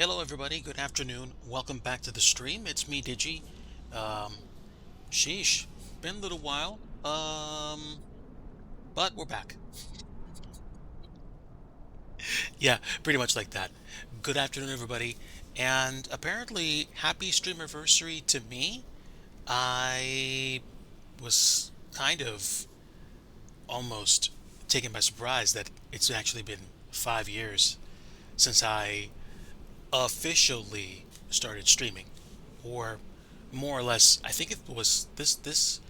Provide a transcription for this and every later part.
Hello, everybody. Good afternoon. Welcome back to the stream. It's me, Digi. Um, sheesh, been a little while. But we're back. Yeah, pretty much like that. Good afternoon, everybody. And apparently, happy streamiversary to me. I was kind of almost taken by surprise that it's actually been 5 years since I officially started streaming, or more or less, I think it was this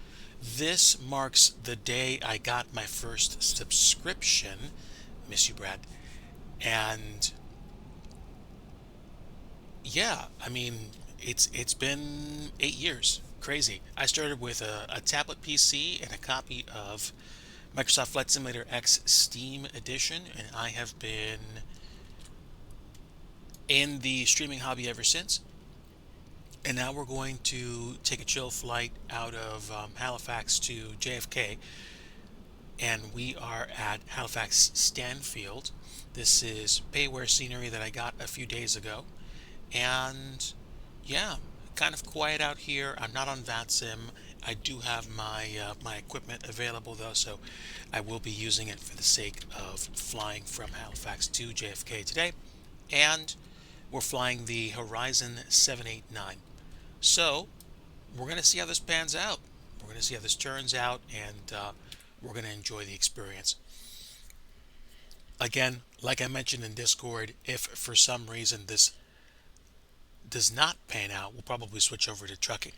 marks the day I got my first subscription. Miss you, Brad. And yeah, I mean, it's been 8 years. Crazy. I started with a tablet PC and a copy of Microsoft Flight Simulator X Steam Edition, and I have been in the streaming hobby ever since. And now we're going to take a chill flight out of Halifax to JFK, and we are at Halifax Stanfield. This is payware scenery that I got a few days ago, and yeah, kind of quiet out here. I'm not on VATSIM. I do have my equipment available though, so I will be using it for the sake of flying from Halifax to JFK today, and we're flying the Horizon 789. So we're going to see how this pans out. We're going to see how this turns out, and we're going to enjoy the experience. Again, like I mentioned in Discord, if for some reason this does not pan out, we'll probably switch over to trucking.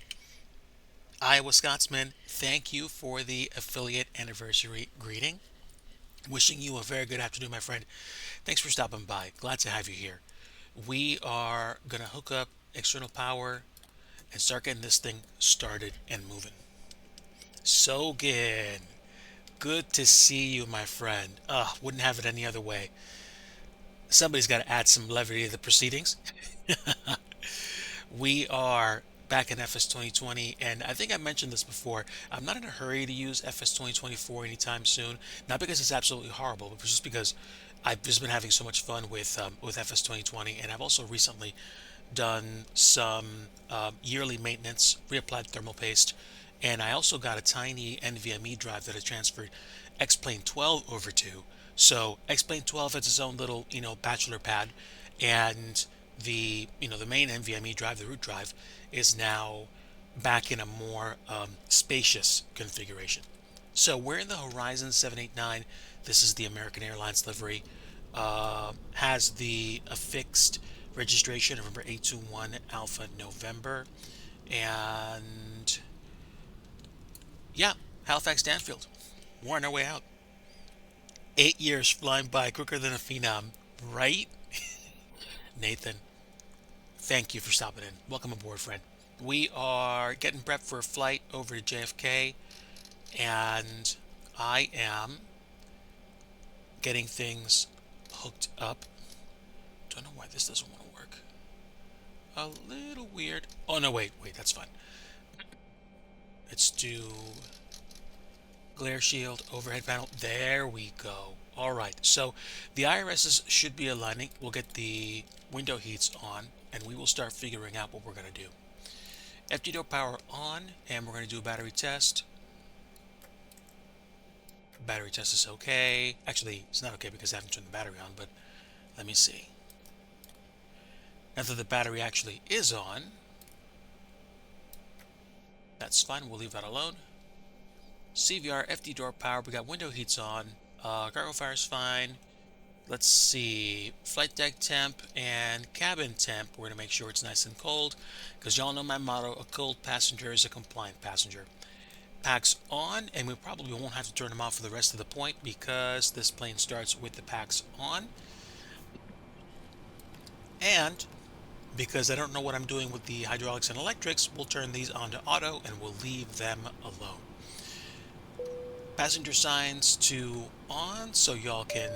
Iowa Scotsman, thank you for the affiliate anniversary greeting. Wishing you a very good afternoon, my friend. Thanks for stopping by. Glad to have you here. We are going to hook up external power and start getting this thing started and moving. So good. Good to see you, my friend. Wouldn't have it any other way. Somebody's got to add some levity to the proceedings. We are back in FS 2020, and I think I mentioned this before. I'm not in a hurry to use FS 2024 anytime soon. Not because it's absolutely horrible, but just because I've just been having so much fun with FS 2020, and I've also recently done some yearly maintenance, reapplied thermal paste, and I also got a tiny NVMe drive that I transferred X-Plane 12 over to. So X-Plane 12 has its own little, bachelor pad, and the main NVMe drive, the root drive, is now back in a more spacious configuration. So we're in the Horizon 789. This is the American Airlines livery. Has the affixed registration, November 821 Alpha November. And yeah, Halifax Stanfield. We're on our way out. 8 years flying by quicker than a phenom, right? Nathan, thank you for stopping in. Welcome aboard, friend. We are getting prepped for a flight over to JFK, and I am getting things hooked up. Don't know why this doesn't want to work. A little weird. Oh, no, wait, that's fine. Let's do glare shield, overhead panel. There we go. All right, so the IRSs should be aligning. We'll get the window heats on, and we will start figuring out what we're going to do. FD door power on, and we're going to do a battery test. Battery test is okay. Actually, it's not okay because I haven't turned the battery on, but let me see. Now that the battery actually is on, that's fine. We'll leave that alone. CVR, FD door power. We got window heats on. Cargo fire's fine. Let's see. Flight deck temp and cabin temp. We're going to make sure it's nice and cold because y'all know my motto, a cold passenger is a compliant passenger. Packs on, and we probably won't have to turn them off for the rest of the point because this plane starts with the packs on. And because I don't know what I'm doing with the hydraulics and electrics, we'll turn these on to auto and we'll leave them alone. Passenger signs to on so y'all can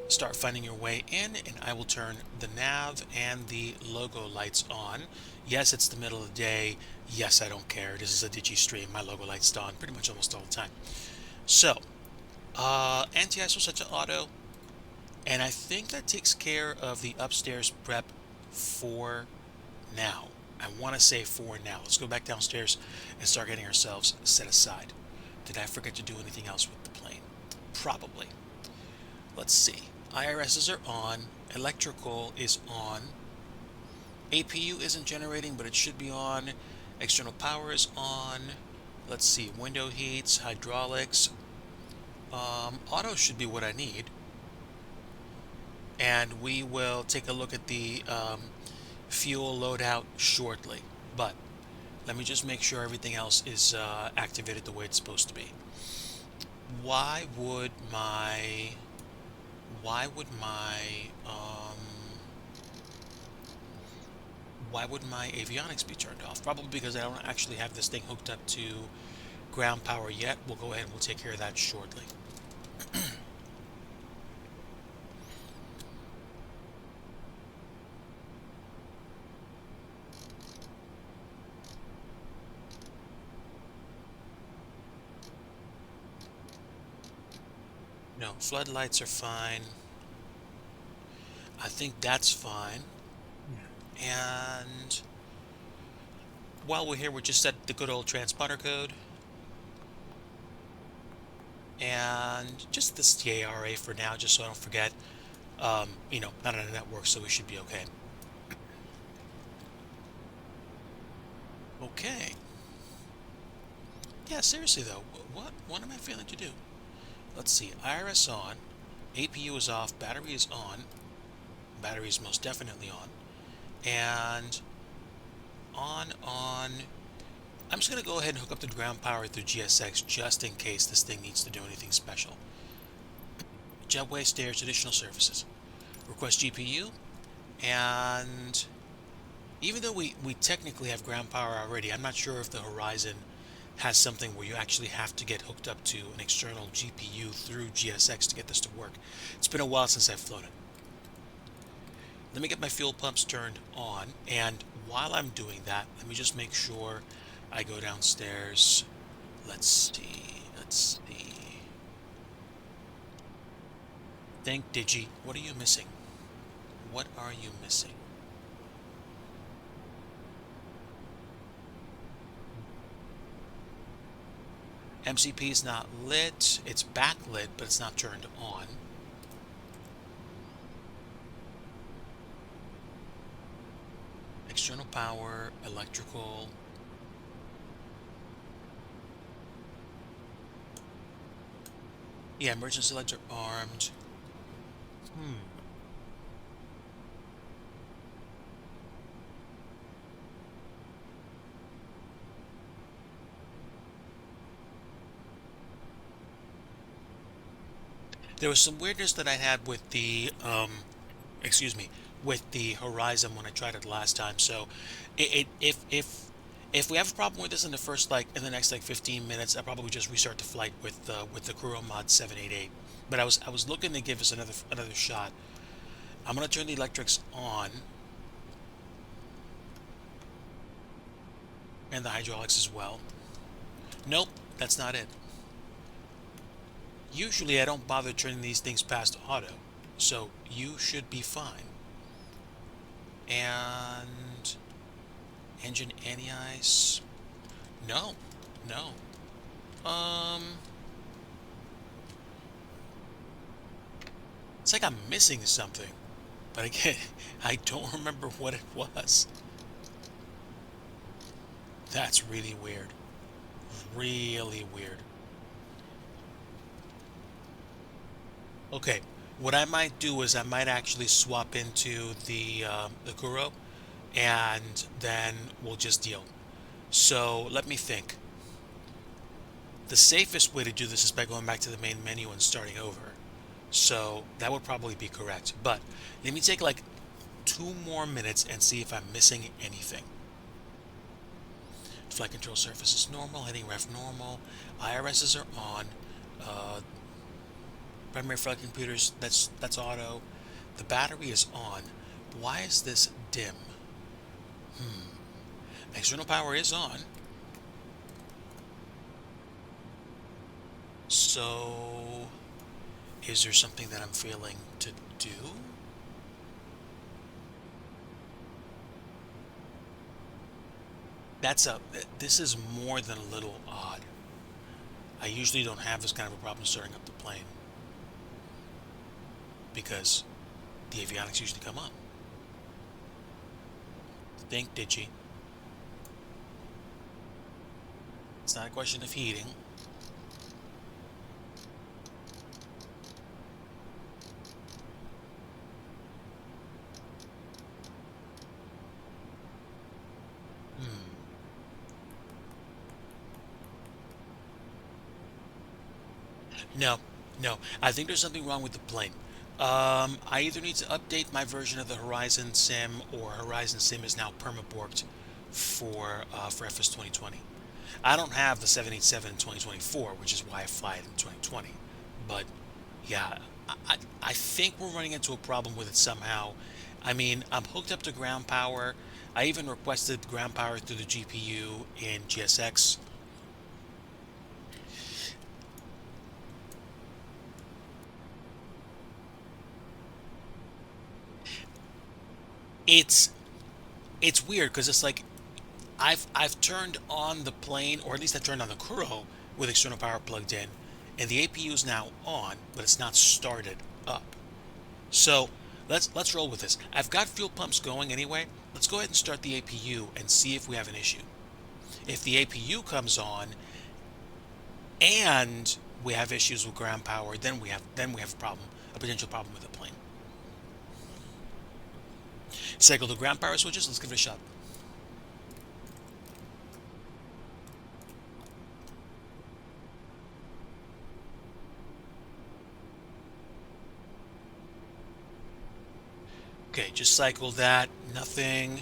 start finding your way in, and I will turn the nav and the logo lights on. Yes, it's the middle of the day. Yes, I don't care. This is a Digi stream. My logo light's on pretty much almost all the time. So, anti-ice will set to auto, and I think that takes care of the upstairs prep for now. I want to say for now. Let's go back downstairs and start getting ourselves set aside. Did I forget to do anything else with the plane? Probably. Let's see. IRSs are on. Electrical is on. APU isn't generating, but it should be on. External power is on. Let's see. Window heats, hydraulics. Auto should be what I need. And we will take a look at the fuel loadout shortly. But let me just make sure everything else is activated the way it's supposed to be. Why would my why would my avionics be turned off? Probably because I don't actually have this thing hooked up to ground power yet. We'll go ahead and we'll take care of that shortly. No, floodlights are fine. I think that's fine. And while we're here, we'll just set the good old transponder code. And just this TARA for now, just so I don't forget. Not on a network, so we should be okay. Okay. Yeah, seriously though, what am I failing to do? Let's see, IRS on, APU is off, battery is on, battery is most definitely on, and on. I'm just going to go ahead and hook up the ground power through GSX just in case this thing needs to do anything special. Jetway, stairs, additional services. Request GPU, and even though we technically have ground power already, I'm not sure if the Horizon has something where you actually have to get hooked up to an external GPU through GSX to get this to work. It's been a while since I've flown it. Let me get my fuel pumps turned on, and while I'm doing that, let me just make sure I go downstairs. Let's see. Think, Digi, what are you missing? What are you missing? MCP is not lit. It's backlit, but it's not turned on. External power, electrical. Yeah, emergency lights are armed. There was some weirdness that I had with the, excuse me, with the Horizon when I tried it last time. So, if we have a problem with this in the next 15 minutes, I'll probably just restart the flight with the Kuro Mod 788. But I was looking to give us another shot. I'm gonna turn the electrics on and the hydraulics as well. Nope, that's not it. Usually I don't bother turning these things past auto, so you should be fine. And engine anti-ice. No. It's like I'm missing something, but again, I don't remember what it was. That's really weird. Really weird. Okay, what I might do is I might actually swap into the Kuro, and then we'll just deal. So let me think. The safest way to do this is by going back to the main menu and starting over. So that would probably be correct. But let me take 2 more minutes and see if I'm missing anything. Flight control surface is normal, heading ref normal, IRSs are on, primary flight computers, that's auto, the battery is on. Why is this dim? External power is on. So, is there something that I'm failing to do? This is more than a little odd. I usually don't have this kind of a problem starting up the plane because the avionics usually come up. Think DIGI. It's not a question of heating. No, no. I think there's something wrong with the plane. I either need to update my version of the Horizon Sim, or Horizon Sim is now permaborked for FS 2020. I don't have the 787 in 2024, which is why I fly it in 2020. But yeah, I think we're running into a problem with it somehow. I mean, I'm hooked up to ground power. I even requested ground power through the GPU in GSX. It's it's weird because it's like I've turned on the plane, or at least I turned on the Kuro with external power plugged in, and the APU is now on, but it's not started up. So let's roll with this. I've got fuel pumps going anyway. Let's go ahead and start the APU and see if we have an issue. If the APU comes on and we have issues with ground power, then we have a problem, a potential problem with the plane. Cycle the ground power switches. Let's give it a shot. Okay, just cycle that. Nothing.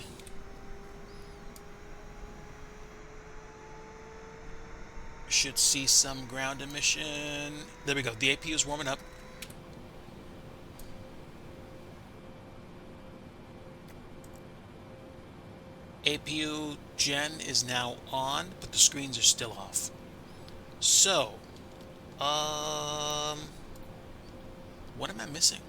Should see some ground emission. There we go. The APU is warming up. APU gen is now on, but the screens are still off. So, what am I missing?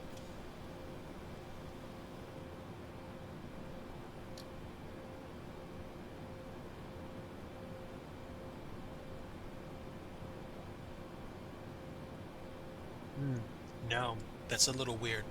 No, that's a little weird.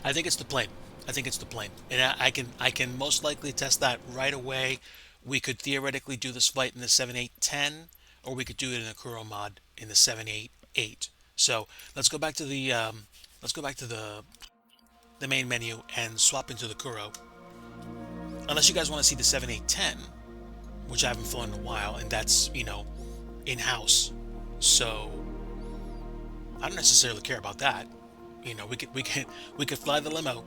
I think it's the plane. I think it's the plane, and I can most likely test that right away. We could theoretically do this flight in the 7810, or we could do it in a Kuro mod in the 788. So let's go back to the main menu and swap into the Kuro. Unless you guys want to see the 7810, which I haven't flown in a while, and that's in house. So I don't necessarily care about that. We could fly the limo.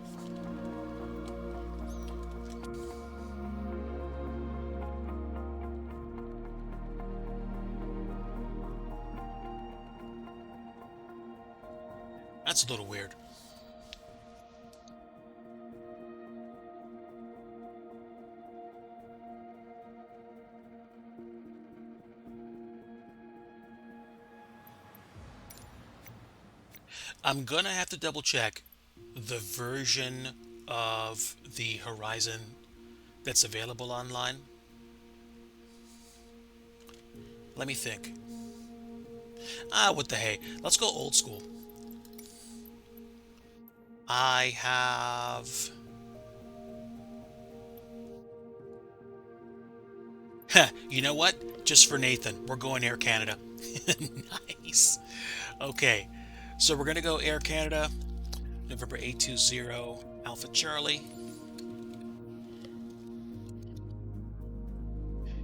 That's a little weird. I'm gonna have to double check the version of the Horizon that's available online. Let me think. What the hey? Let's go old school. I have. You know what? Just for Nathan, we're going Air Canada. Nice. Okay, so we're gonna go Air Canada, November 820 Alpha Charlie.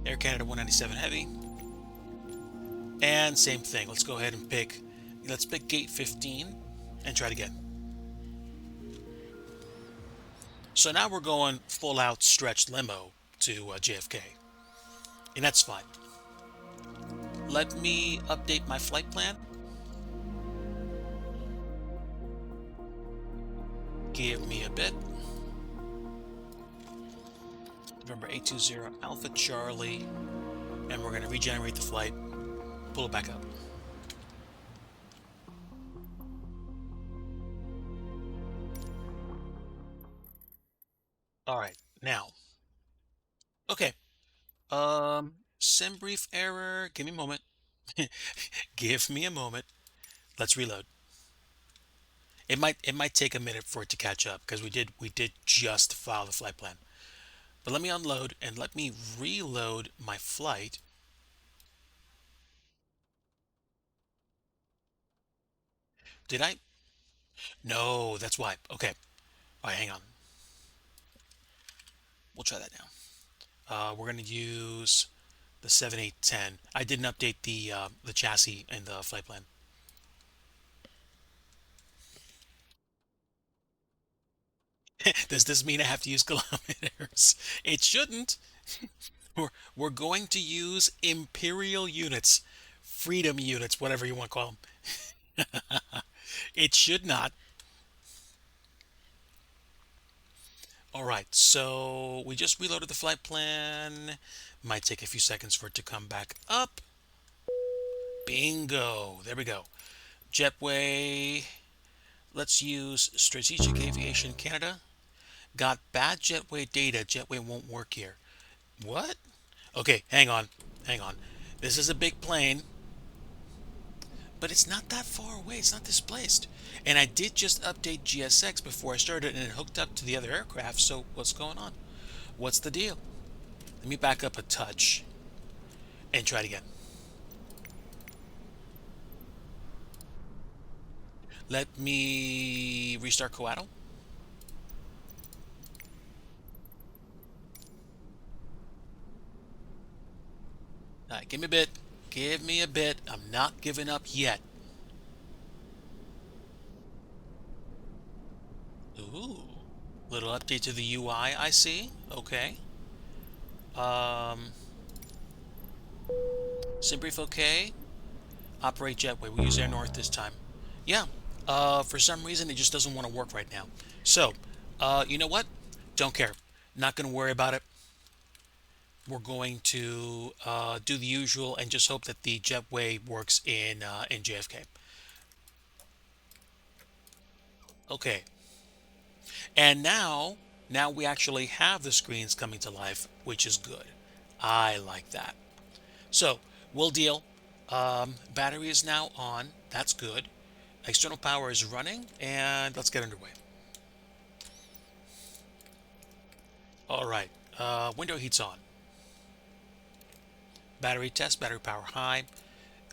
Air Canada 197 Heavy. And same thing. Let's go ahead and let's pick gate 15 and try it again. So now we're going full out stretched limo to JFK. And that's fine. Let me update my flight plan. Give me a bit. November 820 Alpha Charlie. And we're going to regenerate the flight. Pull it back up. All right, now, okay. Sim brief error. Give me a moment. Give me a moment. Let's reload. It might take a minute for it to catch up because we did just file the flight plan. But let me unload and let me reload my flight. Did I? No, that's why. Okay. All right, hang on. We'll try that now. We're gonna use the 7810. I didn't update the chassis in the flight plan. Does this mean I have to use kilometers? It shouldn't. We're going to use imperial units, freedom units, whatever you want to call them. It should not. All right, so we just reloaded the flight plan. Might take a few seconds for it to come back up. Bingo. There we go. Jetway. Let's use Strategic Aviation Canada. Got bad Jetway data. Jetway won't work here. What? Okay, hang on. Hang on. This is a big plane, but it's not that far away. It's not displaced. And I did just update GSX before I started and it hooked up to the other aircraft. So what's going on? What's the deal? Let me back up a touch and try it again. Let me restart Coato. All right, give me a bit. Give me a bit. I'm not giving up yet. Ooh. Little update to the UI, I see. Okay. Um, Simbrief okay. Operate Jetway. We use Air North this time. Yeah. For some reason, it just doesn't want to work right now. So, you know what? Don't care. Not going to worry about it. We're going to do the usual and just hope that the Jetway works in JFK. Okay. And now we actually have the screens coming to life, which is good. I like that. So we'll deal. Battery is now on. That's good. External power is running, and let's get underway. All right. Window heat's on. Battery test. Battery power high.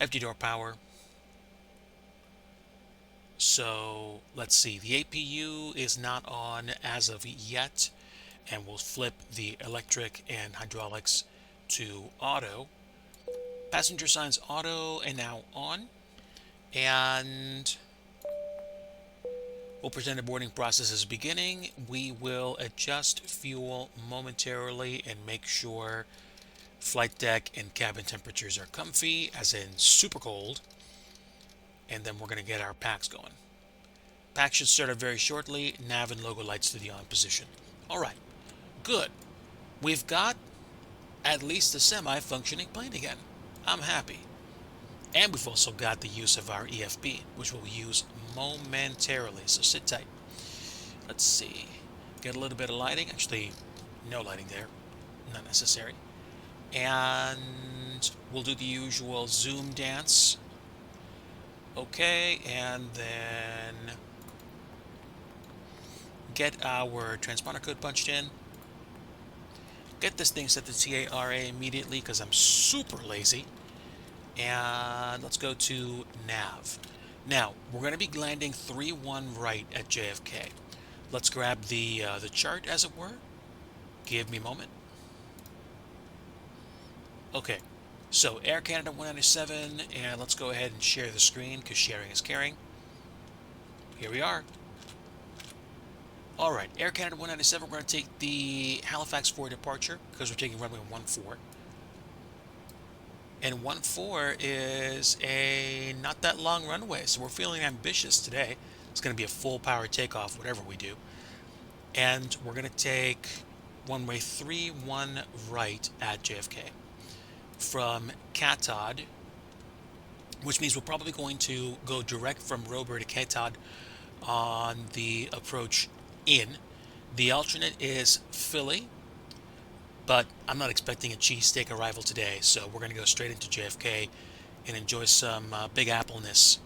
Empty door power. So let's see. The APU is not on as of yet, and we'll flip the electric and hydraulics to auto. Passenger signs auto and now on. And we'll pretend the boarding process is beginning. We will adjust fuel momentarily and make sure flight deck and cabin temperatures are comfy, as in super cold. And then we're going to get our packs going. Pack should start up very shortly. Nav and logo lights to the on position. All right, good. We've got at least a semi-functioning plane again. I'm happy. And we've also got the use of our EFB, which we'll use momentarily, so sit tight. Let's see. Get a little bit of lighting. Actually, no lighting there. Not necessary. And we'll do the usual zoom dance. Okay, and then get our transponder code punched in. Get this thing set to TARA immediately because I'm super lazy. And let's go to nav. Now, we're going to be landing 3-1 right at JFK. Let's grab the chart, as it were. Give me a moment. Okay, so Air Canada 197, and let's go ahead and share the screen because sharing is caring. Here we are. All right, Air Canada 197, we're going to take the Halifax for departure because we're taking runway 14. And 14 is a not that long runway, so we're feeling ambitious today. It's going to be a full power takeoff, whatever we do. And we're going to take runway 31 right at JFK from Catod, which means we're probably going to go direct from Rober to Catod on the approach in. The alternate is Philly, but I'm not expecting a cheesesteak arrival today, so we're going to go straight into JFK and enjoy some Big Apple-ness.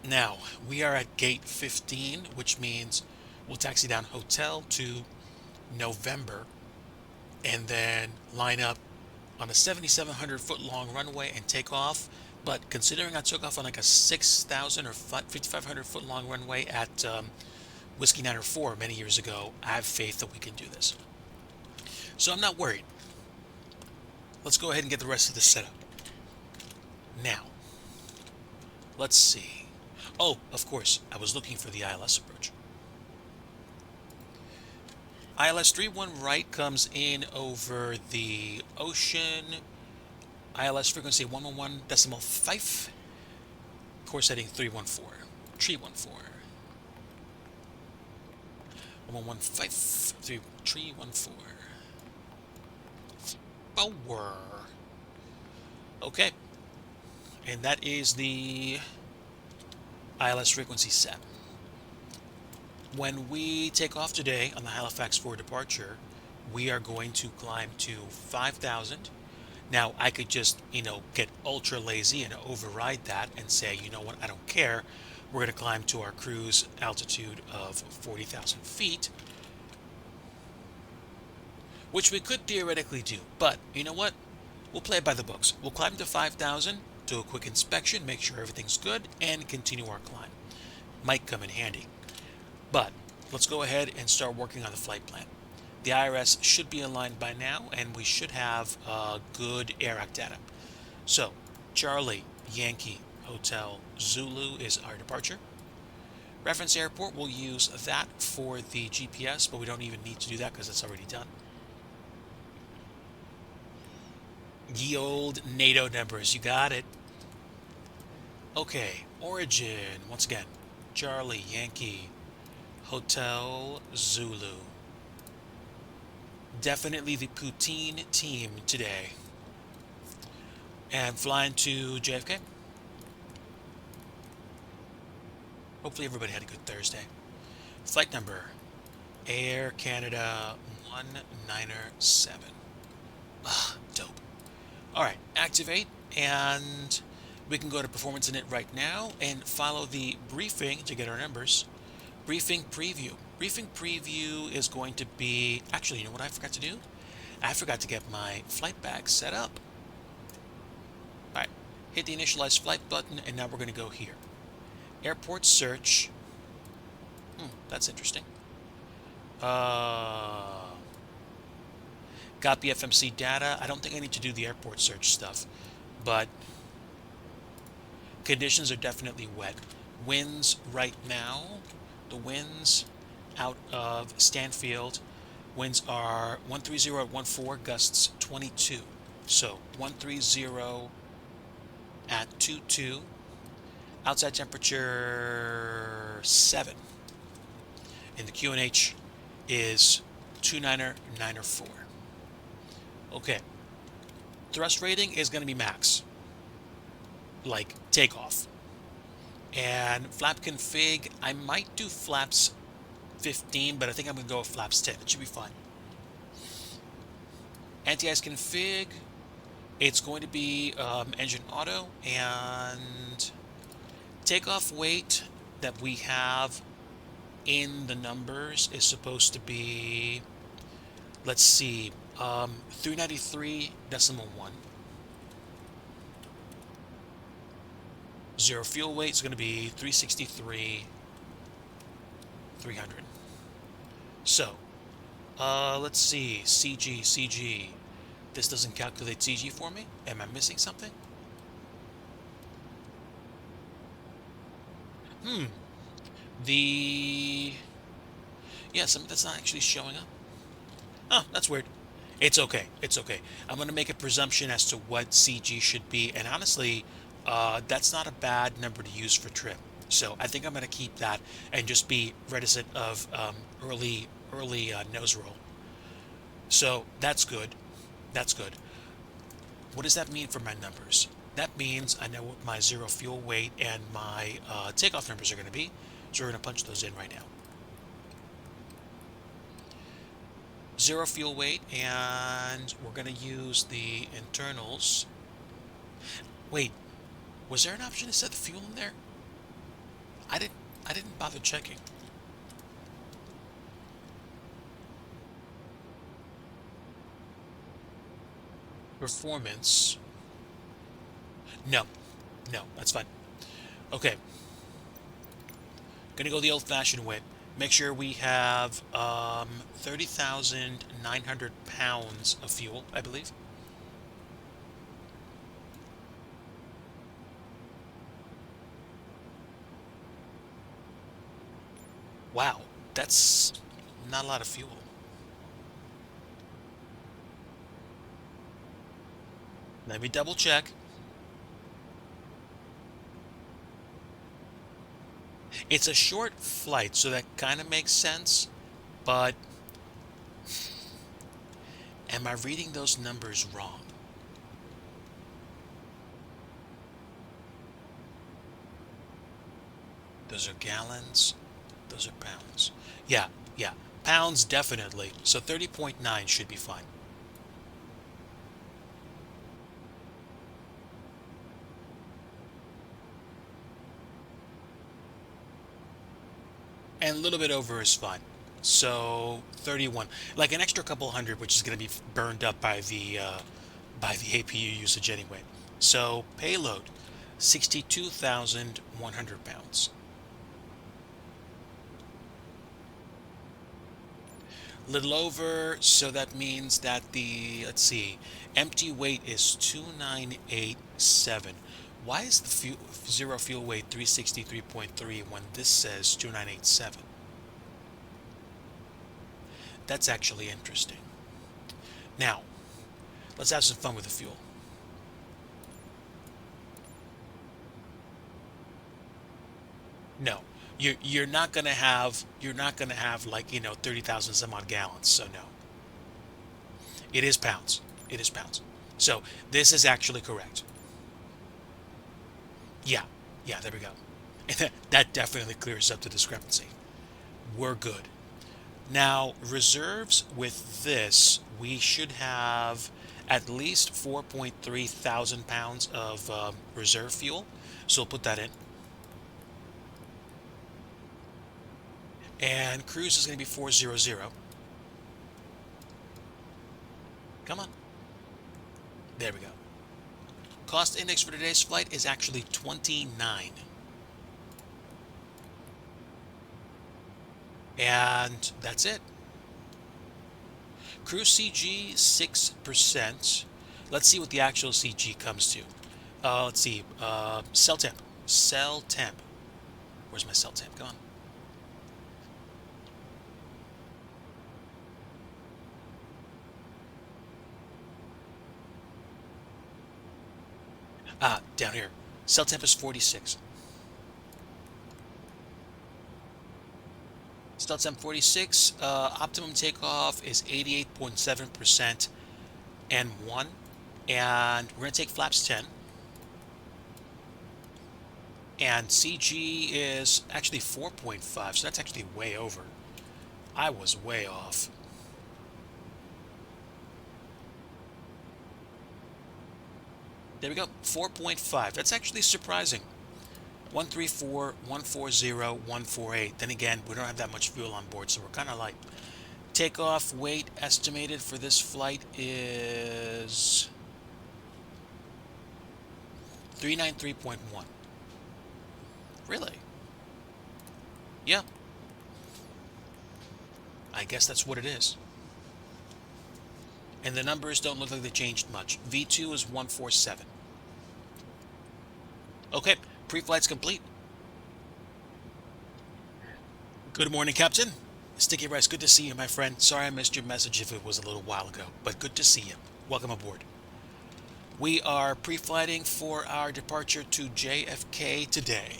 Now, we are at gate 15, which means we'll taxi down hotel to November and then line up on a 7,700 foot long runway and take off. But considering I took off on like a 6,000 or 5,500 foot long runway at Whiskey 904 many years ago, I have faith that we can do this. So I'm not worried. Let's go ahead and get the rest of this set up. Now, let's see. Oh, of course, I was looking for the ILS approach. ILS 31 right comes in over the ocean. ILS frequency 111.5. Course heading 314. Tree 14. 115. Tree 14. Power. Okay. And that is the ILS frequency set. When we take off today on the Halifax for departure, we are going to climb to 5,000. Now, I could just, get ultra lazy and override that and say, you know what, I don't care. We're going to climb to our cruise altitude of 40,000 feet, which we could theoretically do. But, you know what? We'll play it by the books. We'll climb to 5,000, do a quick inspection, make sure everything's good, and continue our climb. Might come in handy. But let's go ahead and start working on the flight plan. The IRS should be aligned by now, and we should have good AIRAC data. So, Charlie, Yankee, Hotel, Zulu is our departure. Reference airport, we'll use that for the GPS, but we don't even need to do that because it's already done. Ye old NATO numbers, you got it. Okay, origin, once again, Charlie, Yankee, Hotel, Zulu. Definitely the poutine team today. And flying to JFK. Hopefully everybody had a good Thursday. Flight number, Air Canada 197. Ah, dope. Alright, activate, and we can go to Performance Init right now and follow the briefing to get our numbers. Briefing preview. Briefing preview is going to be... Actually, you know what I forgot to do? I forgot to get my flight bag set up. Alright, hit the initialize flight button, and now we're going to go here. Airport search. That's interesting. Got the FMC data. I don't think I need to do the airport search stuff, but conditions are definitely wet. Winds right now, the winds out of Stanfield, winds are 130 at 14, gusts 22. So 130 at 22, outside temperature 7. And the QNH is 29904. Okay. Thrust rating is going to be max. Like takeoff. And flap config, I might do flaps 15, but I think I'm going to go with flaps 10. It should be fine. Anti-ice config, it's going to be engine auto, and takeoff weight that we have in the numbers is supposed to be, let's see, 393.1. Zero fuel weight is going to be 363,300. So, let's see, CG. This doesn't calculate CG for me. Am I missing something? Yeah, something that's not actually showing up. Oh, that's weird. It's okay. It's okay. I'm going to make a presumption as to what CG should be, and honestly, that's not a bad number to use for trim. So I think I'm going to keep that and just be reticent of early nose roll. So that's good. That's good. What does that mean for my numbers? That means I know what my zero fuel weight and my takeoff numbers are going to be. So we're going to punch those in right now. Zero fuel weight, and we're going to use the internals. Wait, was there an option to set the fuel in there? I didn't I didn't bother checking. Performance. No, no, that's fine. Okay. Gonna go the old-fashioned way. Make sure we have 30,900 pounds of fuel, I believe. Wow, that's not a lot of fuel. Let me double check. It's a short flight, so that kind of makes sense, but am I reading those numbers wrong? Those are gallons, those are pounds. Yeah, yeah, pounds definitely. So 30.9 should be fine. And a little bit over is fine. So 31, like an extra couple hundred, which is going to be burned up by the APU usage anyway. So payload, 62,100 pounds. Little over, so that means that the, let's see, empty weight is 2987. Why is the zero fuel weight 363.3 when this says 2987? That's actually interesting. Now, let's have some fun with the fuel. No, you're not gonna have like 30,000 some odd gallons. So no, it is pounds. It is pounds. So this is actually correct. Yeah, yeah, there we go. That definitely clears up the discrepancy. We're good. Now, reserves with this, we should have at least 4.3 thousand pounds of reserve fuel. So we'll put that in. And cruise is going to be 400. Come on. There we go. Cost index for today's flight is actually 29. And that's it. Cruise CG 6%. Let's see what the actual CG comes to. Let's see. Cell temp. Cell temp. Where's my cell temp? Come on. Ah, down here. Cell temp is 46. Cell temp 46. Optimum takeoff is 88.7% and 1. And we're going to take flaps 10. And CG is actually 4.5, so that's actually way over. I was way off. There we go, 4.5. That's actually surprising. 134, 140, 148. Then again, we don't have that much fuel on board, so we're kind of light. Takeoff weight estimated for this flight is 393.1. Really? Yeah. I guess that's what it is. And the numbers don't look like they changed much. V2 is 147. Okay, pre-flight's complete. Good morning, Captain. Sticky Rice, good to see you, my friend. Sorry I missed your message if it was a little while ago, but good to see you. Welcome aboard. We are pre-flighting for our departure to JFK today.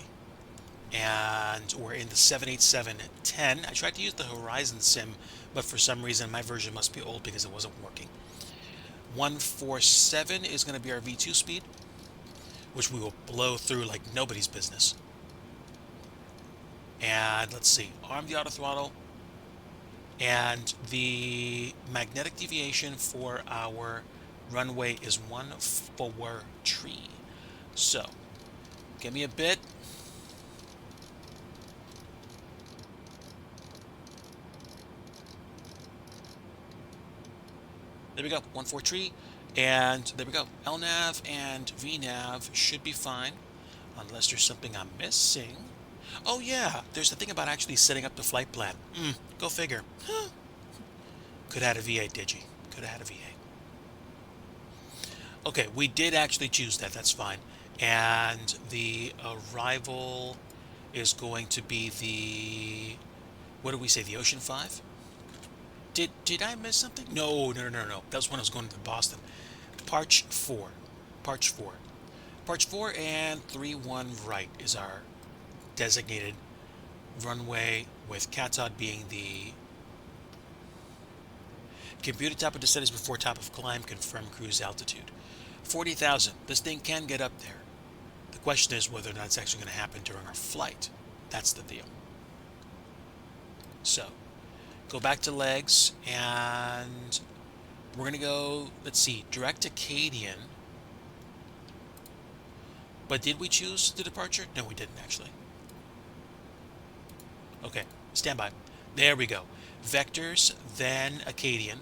And we're in the 787-10. I tried to use the Horizon Sim, but for some reason my version must be old because it wasn't working. 147 is going to be our V2 speed, which we will blow through like nobody's business. And let's see, arm the auto throttle. And the magnetic deviation for our runway is 143. So, give me a bit. There we go, 143. And there we go. LNAV and VNAV should be fine, unless there's something I'm missing. Oh yeah, there's the thing about actually setting up the flight plan. Go figure. Huh. Could have had a VA, Digi. Could have had a VA. Okay, we did actually choose that. That's fine. And the arrival is going to be the... What did we say? The Ocean 5? Did I miss something? No. That was when I was going to Boston. Parch 4. Parch 4. Parch 4 and 3-1 right is our designated runway, with CATOD being the computed top of descent is before top of climb, confirm cruise altitude. 40,000. This thing can get up there. The question is whether or not it's actually going to happen during our flight. That's the deal. So, go back to legs, and we're going to go, let's see, direct Acadian. But did we choose the departure? No, we didn't actually. Okay, stand by. There we go. Vectors, then Acadian.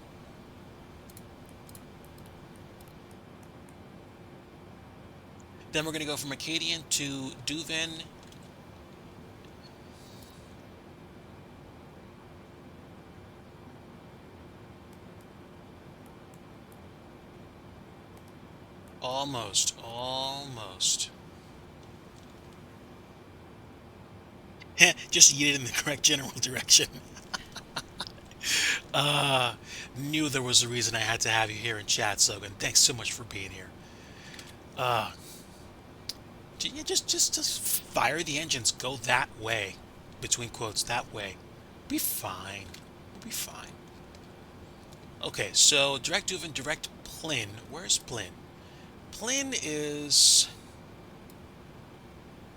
Then we're going to go from Acadian to Duvin. Almost. Just yeet it in the correct general direction. Knew there was a reason I had to have you here in chat, Sogan. Thanks so much for being here. Just fire the engines. Go that way. Between quotes, that way. Be fine. We'll be fine. Okay, so direct Duvin, direct Plyn. Where's Plyn? Plyn is...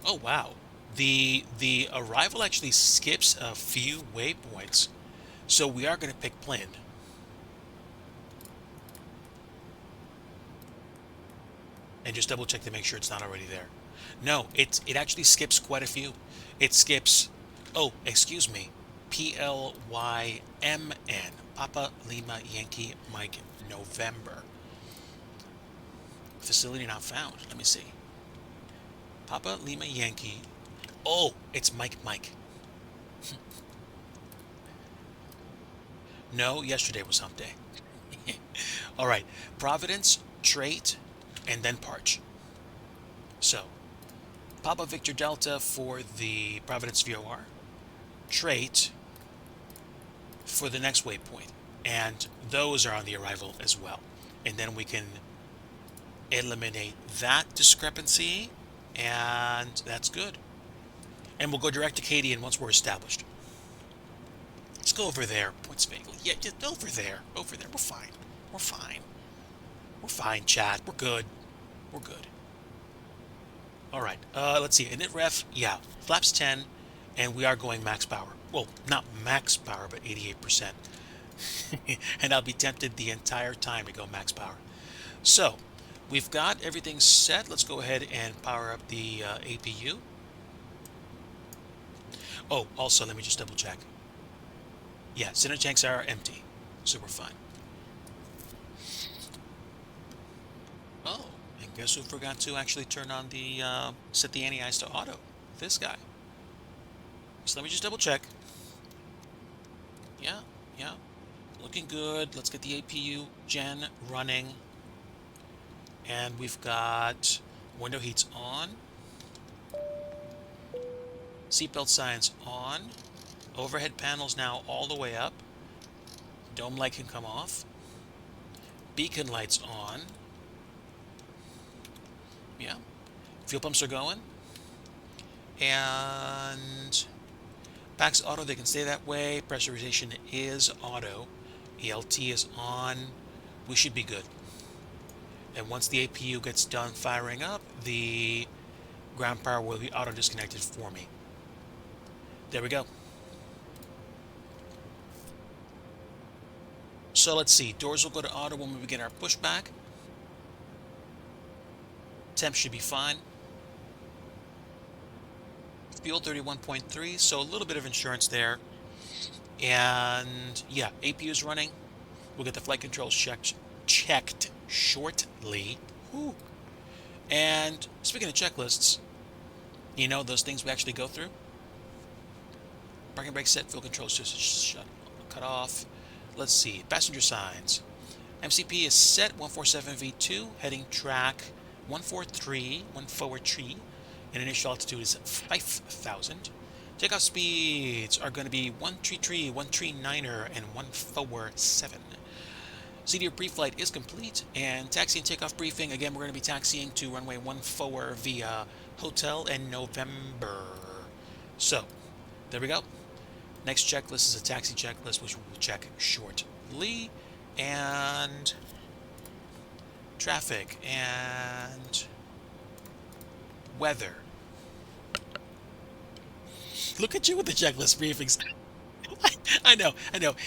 Oh, wow. The arrival actually skips a few waypoints. So we are going to pick Plyn. And just double check to make sure it's not already there. No, it actually skips quite a few. It skips, oh, excuse me, PLYMN, Papa Lima Yankee Mike November. Facility not found. Let me see. Papa Lima Yankee. Oh, it's Mike. No, yesterday was hump day. All right, Providence, Trait, and then Parch. So, Papa Victor Delta for the Providence VOR, Trait for the next waypoint, and those are on the arrival as well. And then we can eliminate that discrepancy, and that's good. And we'll go direct to Acadian once we're established. Let's go over there. Points vaguely. Yeah, just over there. Over there. We're fine. We're fine. We're fine, chat. We're good. We're good. Alright, let's see. Init ref, yeah. Flaps 10, and we are going max power. Well, not max power, but 88%. And I'll be tempted the entire time to go max power. So, we've got everything set. Let's go ahead and power up the APU. Oh, also, let me just double check. Yeah, center tanks are empty, so we're fine. Oh, and guess who forgot to actually turn on the, set the anti-ice to auto? This guy. So let me just double check. Yeah. Looking good. Let's get the APU gen running. And we've got window heats on. Seatbelt signs on. Overhead panels now all the way up. Dome light can come off. Beacon lights on. Yeah. Fuel pumps are going. And packs auto, they can stay that way. Pressurization is auto. ELT is on. We should be good. And once the APU gets done firing up, the ground power will be auto disconnected for me. There we go. So let's see. Doors will go to auto when we begin our pushback. Temp should be fine. Fuel 31.3, so a little bit of insurance there. And yeah, APU is running. We'll get the flight controls checked shortly. Whew. And speaking of checklists, you know those things we actually go through? Parking brake set, fuel controls just cut off. Let's see, passenger signs. MCP is set 147V2, heading track 143, one forward tree, and initial altitude is 5,000. Takeoff speeds are going to be 133, 139er, and 147. CDR pre-flight is complete, and taxi and takeoff briefing. Again, we're going to be taxiing to runway 14 via hotel in November. So, there we go. Next checklist is a taxi checklist, which we will check shortly. And traffic and weather. Look at you with the checklist briefings. I know.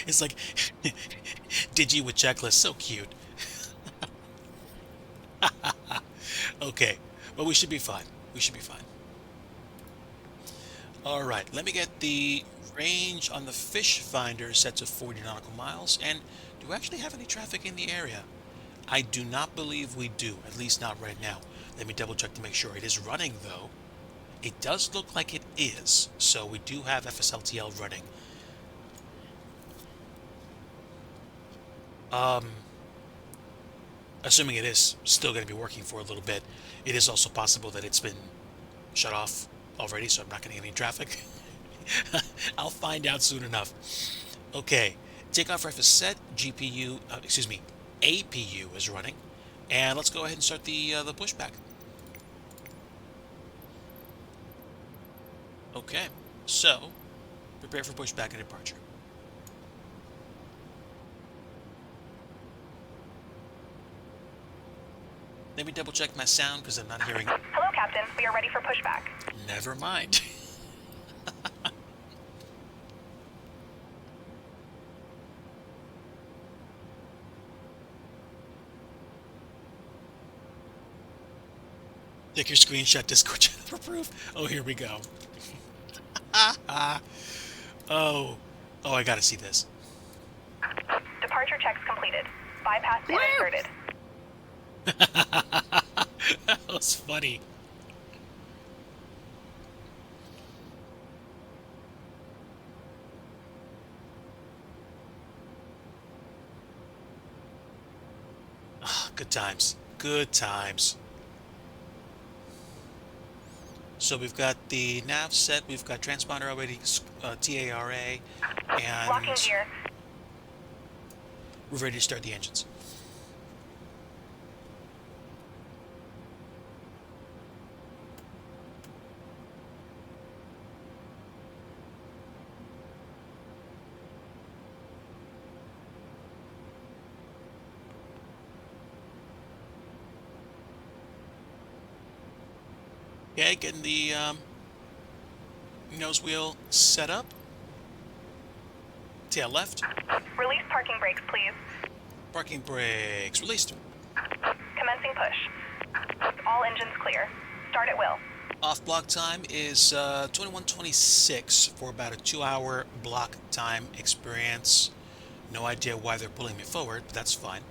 It's like Digi with checklist. So cute. Okay, but we should be fine. We should be fine. All right, let me get the range on the fish finder set to 40 nautical miles. And do we actually have any traffic in the area? I do not believe we do, at least not right now. Let me double check to make sure. It is running though. It does look like it is, so we do have FSLTL running. Assuming it is still going to be working for a little bit, it is also possible that it's been shut off already, so I'm not getting any traffic. I'll find out soon enough. Okay, takeoff ref is set. GPU, APU is running, and let's go ahead and start the pushback. Okay, so prepare for pushback and departure. Let me double check my sound because I'm not hearing it. Hello, Captain. We are ready for pushback. Never mind. Take your screenshot, Discord channel for proof. Oh, here we go. Oh, I gotta see this. Departure checks completed. Bypass pin inserted. That was funny. Good times. Good times. So we've got the nav set, we've got transponder already, TARA, and Locking gear. we're ready to start the engines. Okay, getting the nose wheel set up. Tail left. Release parking brakes, please. Parking brakes released. Commencing push. All engines clear. Start at will. Off block time is 21:26 for about a 2-hour block time experience. No idea why they're pulling me forward, but that's fine.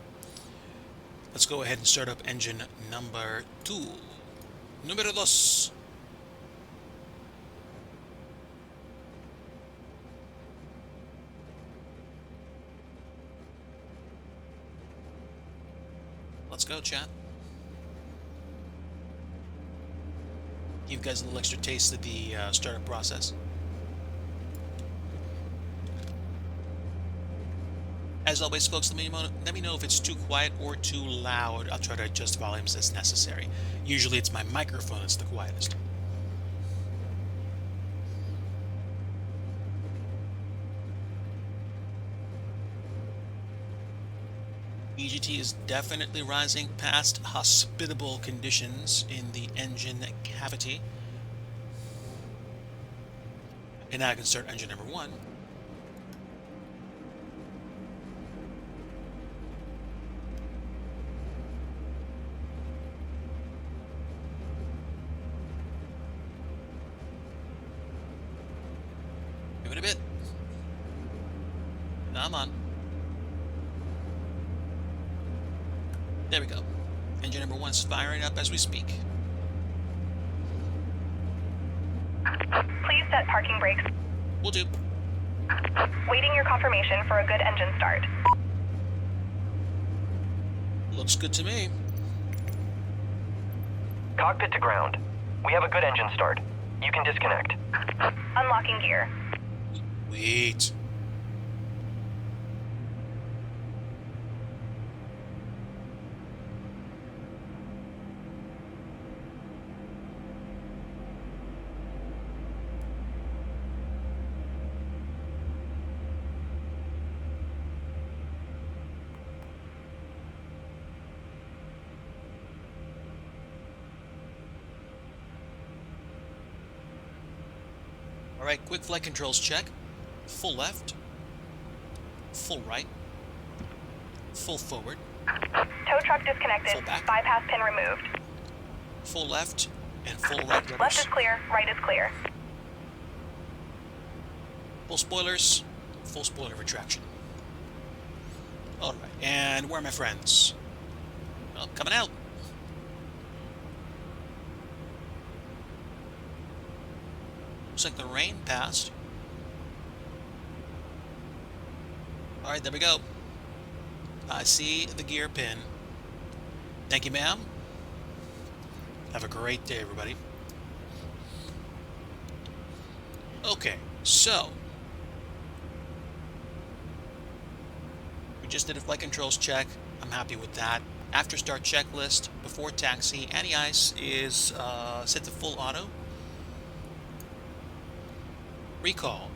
Let's go ahead and start up engine number 2. Número 2. Let's go, chat. Give you guys a little extra taste of the startup process. As always, folks, let me know if it's too quiet or too loud. I'll try to adjust volumes as necessary. Usually it's my microphone that's the quietest. EGT is definitely rising past hospitable conditions in the engine cavity. And now I can start engine number 1. Come on. There we go. Engine number 1 is firing up as we speak. Please set parking brakes. Will do. Waiting your confirmation for a good engine start. Looks good to me. Cockpit to ground. We have a good engine start. You can disconnect. Unlocking gear. Sweet. Alright, quick flight controls check. Full left. Full right. Full forward. Tow truck disconnected. Full back. Bypass pin removed. Full left and full right Left rudders. is clear, right is clear. Full spoilers. Full spoiler retraction. Alright, and where are my friends? Well, coming out. Looks like the rain passed. Alright, there we go. I see the gear pin. Thank you, ma'am. Have a great day, everybody. Okay, so we just did a flight controls check. I'm happy with that. After start checklist, before taxi, anti-ice is set to full auto. Recall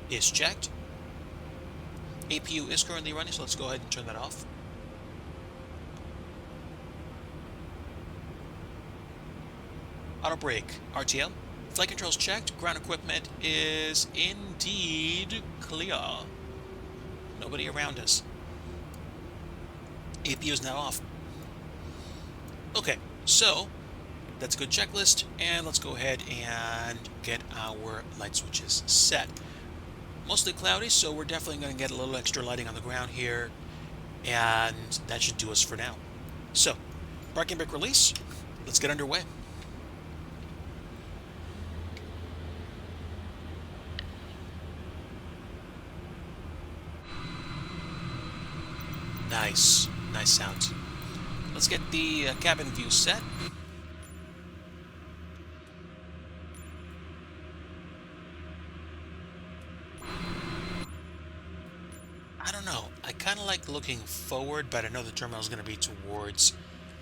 is checked. APU is currently running, so let's go ahead and turn that off. Auto brake, RTL. Flight controls checked. Ground equipment is indeed clear. Nobody around us. APU is now off. Okay, so that's a good checklist, and let's go ahead and get our light switches set. Mostly cloudy, so we're definitely going to get a little extra lighting on the ground here, and that should do us for now. So, parking brake release, let's get underway. Nice, nice sounds. Let's get the cabin view set. I don't know. I kind of like looking forward, but I know the terminal is going to be towards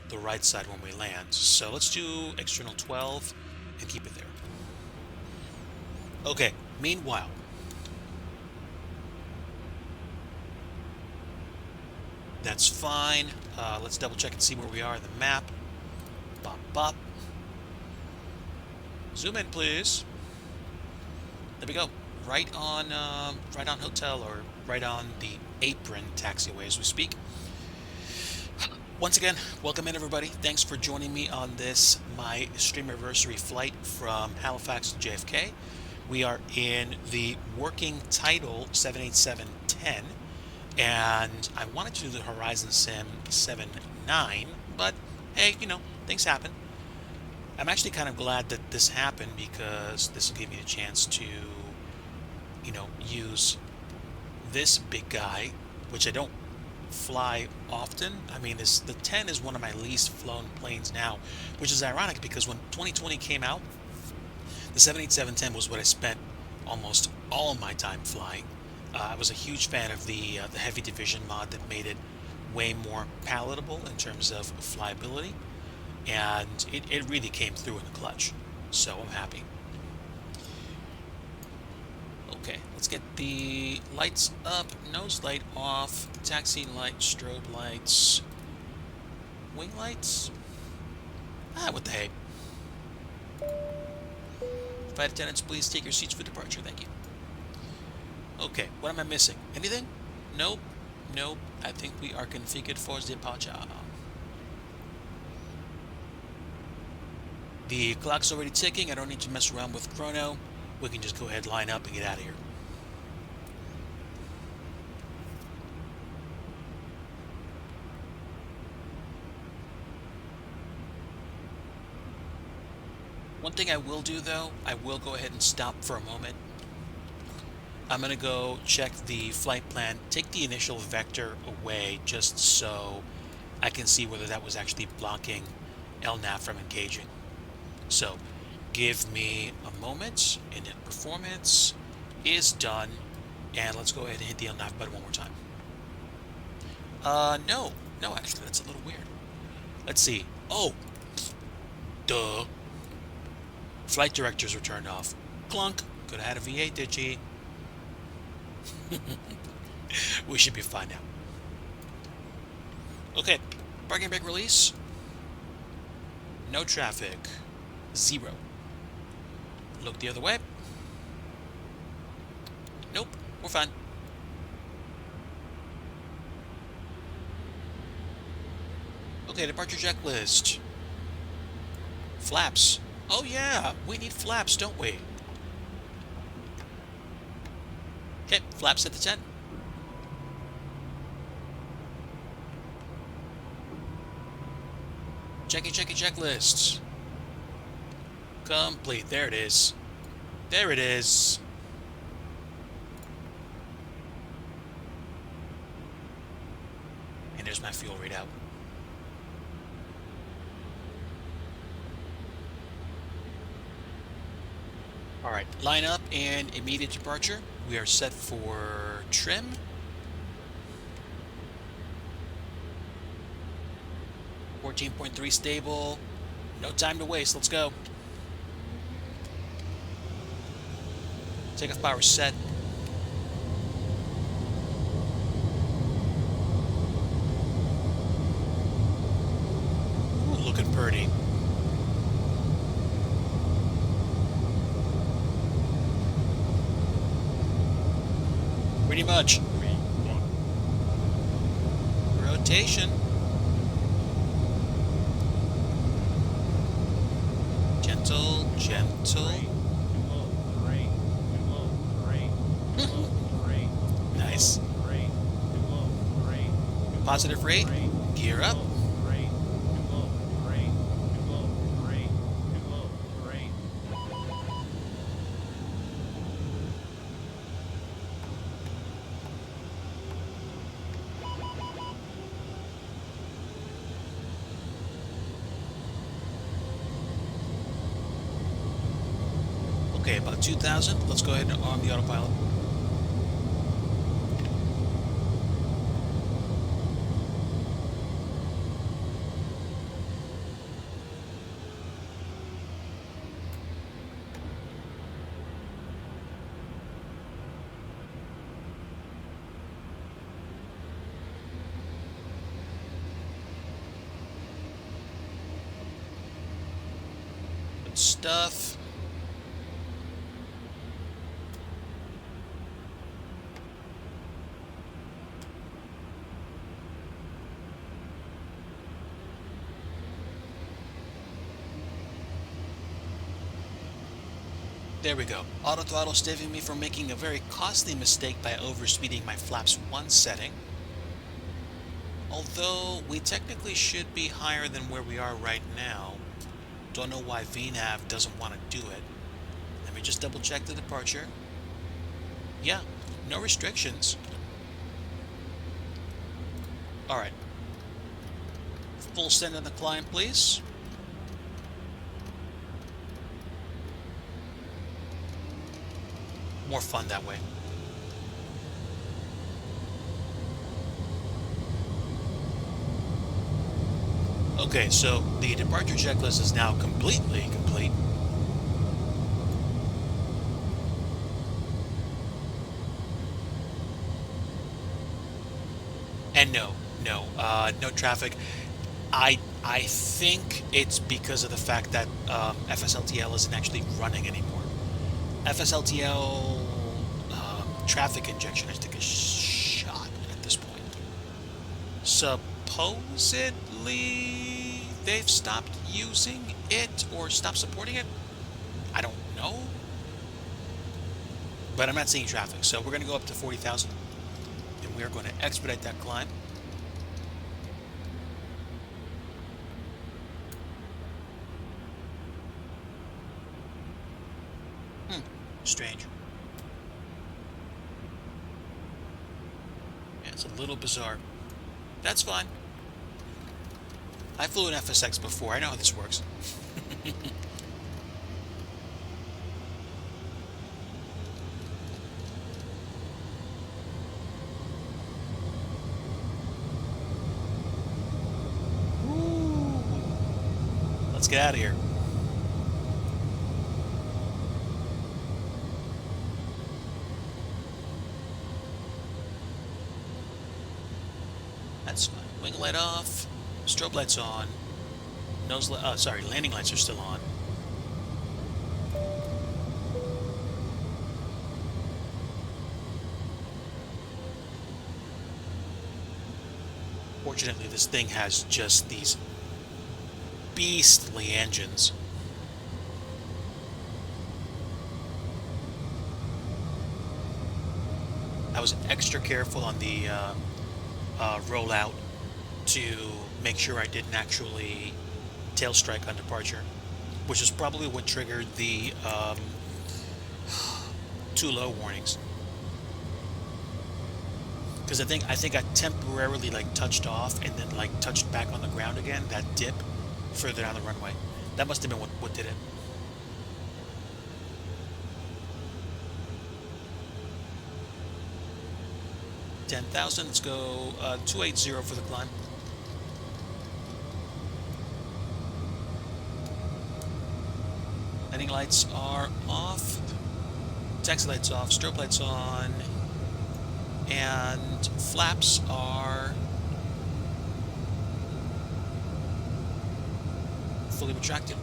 the right side when we land. So let's do external 12 and keep it there. Okay, meanwhile, that's fine. Let's double check and see where we are in the map. Bop, bop. Zoom in, please. There we go. Right on hotel, or right on the apron taxiway as we speak. Once again, welcome in, everybody. Thanks for joining me on this, my Streamversary flight from Halifax to JFK. We are in the working title 787-10, and I wanted to do the Horizon Sim 7.9, but hey, you know, things happen. I'm actually kind of glad that this happened, because this will give me a chance to, you know, use this big guy, which I don't fly often. I mean, the 10 is one of my least flown planes now, which is ironic because when 2020 came out, the 787-10 was what I spent almost all my time flying. I was a huge fan of the Heavy Division mod that made it way more palatable in terms of flyability, and it really came through in the clutch, so I'm happy. Okay, let's get the lights up, nose light off, taxi light, strobe lights, wing lights? What the heck. Flight attendants, please take your seats for departure, thank you. Okay, what am I missing? Anything? Nope, nope, I think we are configured for departure. The clock's already ticking, I don't need to mess around with chrono. We can just go ahead, line up, and get out of here. One thing I will do, though, I will go ahead and stop for a moment. I'm going to go check the flight plan, take the initial vector away just so I can see whether that was actually blocking LNAV from engaging. So give me a moment. Init performance is done. And let's go ahead and hit the LNAV button one more time. No, actually, that's a little weird. Let's see. Oh, duh. Flight directors were turned off. Clunk. Could have had a V8 digi. We should be fine now. Okay, parking brake release. No traffic. 0. Look the other way. Nope, we're fine. Okay, departure checklist. Flaps. Oh yeah, we need flaps, don't we? Okay, flaps at the 10. Checking checklists. Complete. There it is. There it is. And there's my fuel readout. Alright, line up and immediate departure. We are set for trim. .3 stable. No time to waste. Let's go. Takeoff power set. Ooh, looking pretty. Pretty much. Rotation. Gentle. Nice. Positive rate. Gear up. Okay, about 2,000. Let's go ahead and arm the autopilot. Good stuff. There we go. Auto throttle saving me from making a very costly mistake by overspeeding my flaps 1 setting. Although we technically should be higher than where we are right now. Don't know why VNAV doesn't want to do it. Let me just double check the departure. Yeah, no restrictions. Alright. Full send on the climb, please. More fun that way. Okay, so the departure checklist is now completely complete. And no traffic. I think it's because of the fact that FSLTL isn't actually running anymore. FSLTL traffic injection, I think, is shot at this point. Supposedly, they've stopped using it or stopped supporting it. I don't know. But I'm not seeing traffic, so we're going to go up to 40,000. And we are going to expedite that climb. Strange. Yeah, it's a little bizarre. That's fine. I flew an FSX before. I know how this works. Ooh. Let's get out of here. That's fine. Wing light off. Strobe lights on. Sorry, landing lights are still on. Fortunately, this thing has just these beastly engines. I was extra careful on the rollout to make sure I didn't actually tail strike on departure, which is probably what triggered the too low warnings. Because I think I temporarily like touched off and then like touched back on the ground again. That dip further down the runway. That must have been what did it. $10,000. Let's go 280 for the climb. Landing lights are off. Taxi lights off. Strobe lights on. And flaps are fully retracted.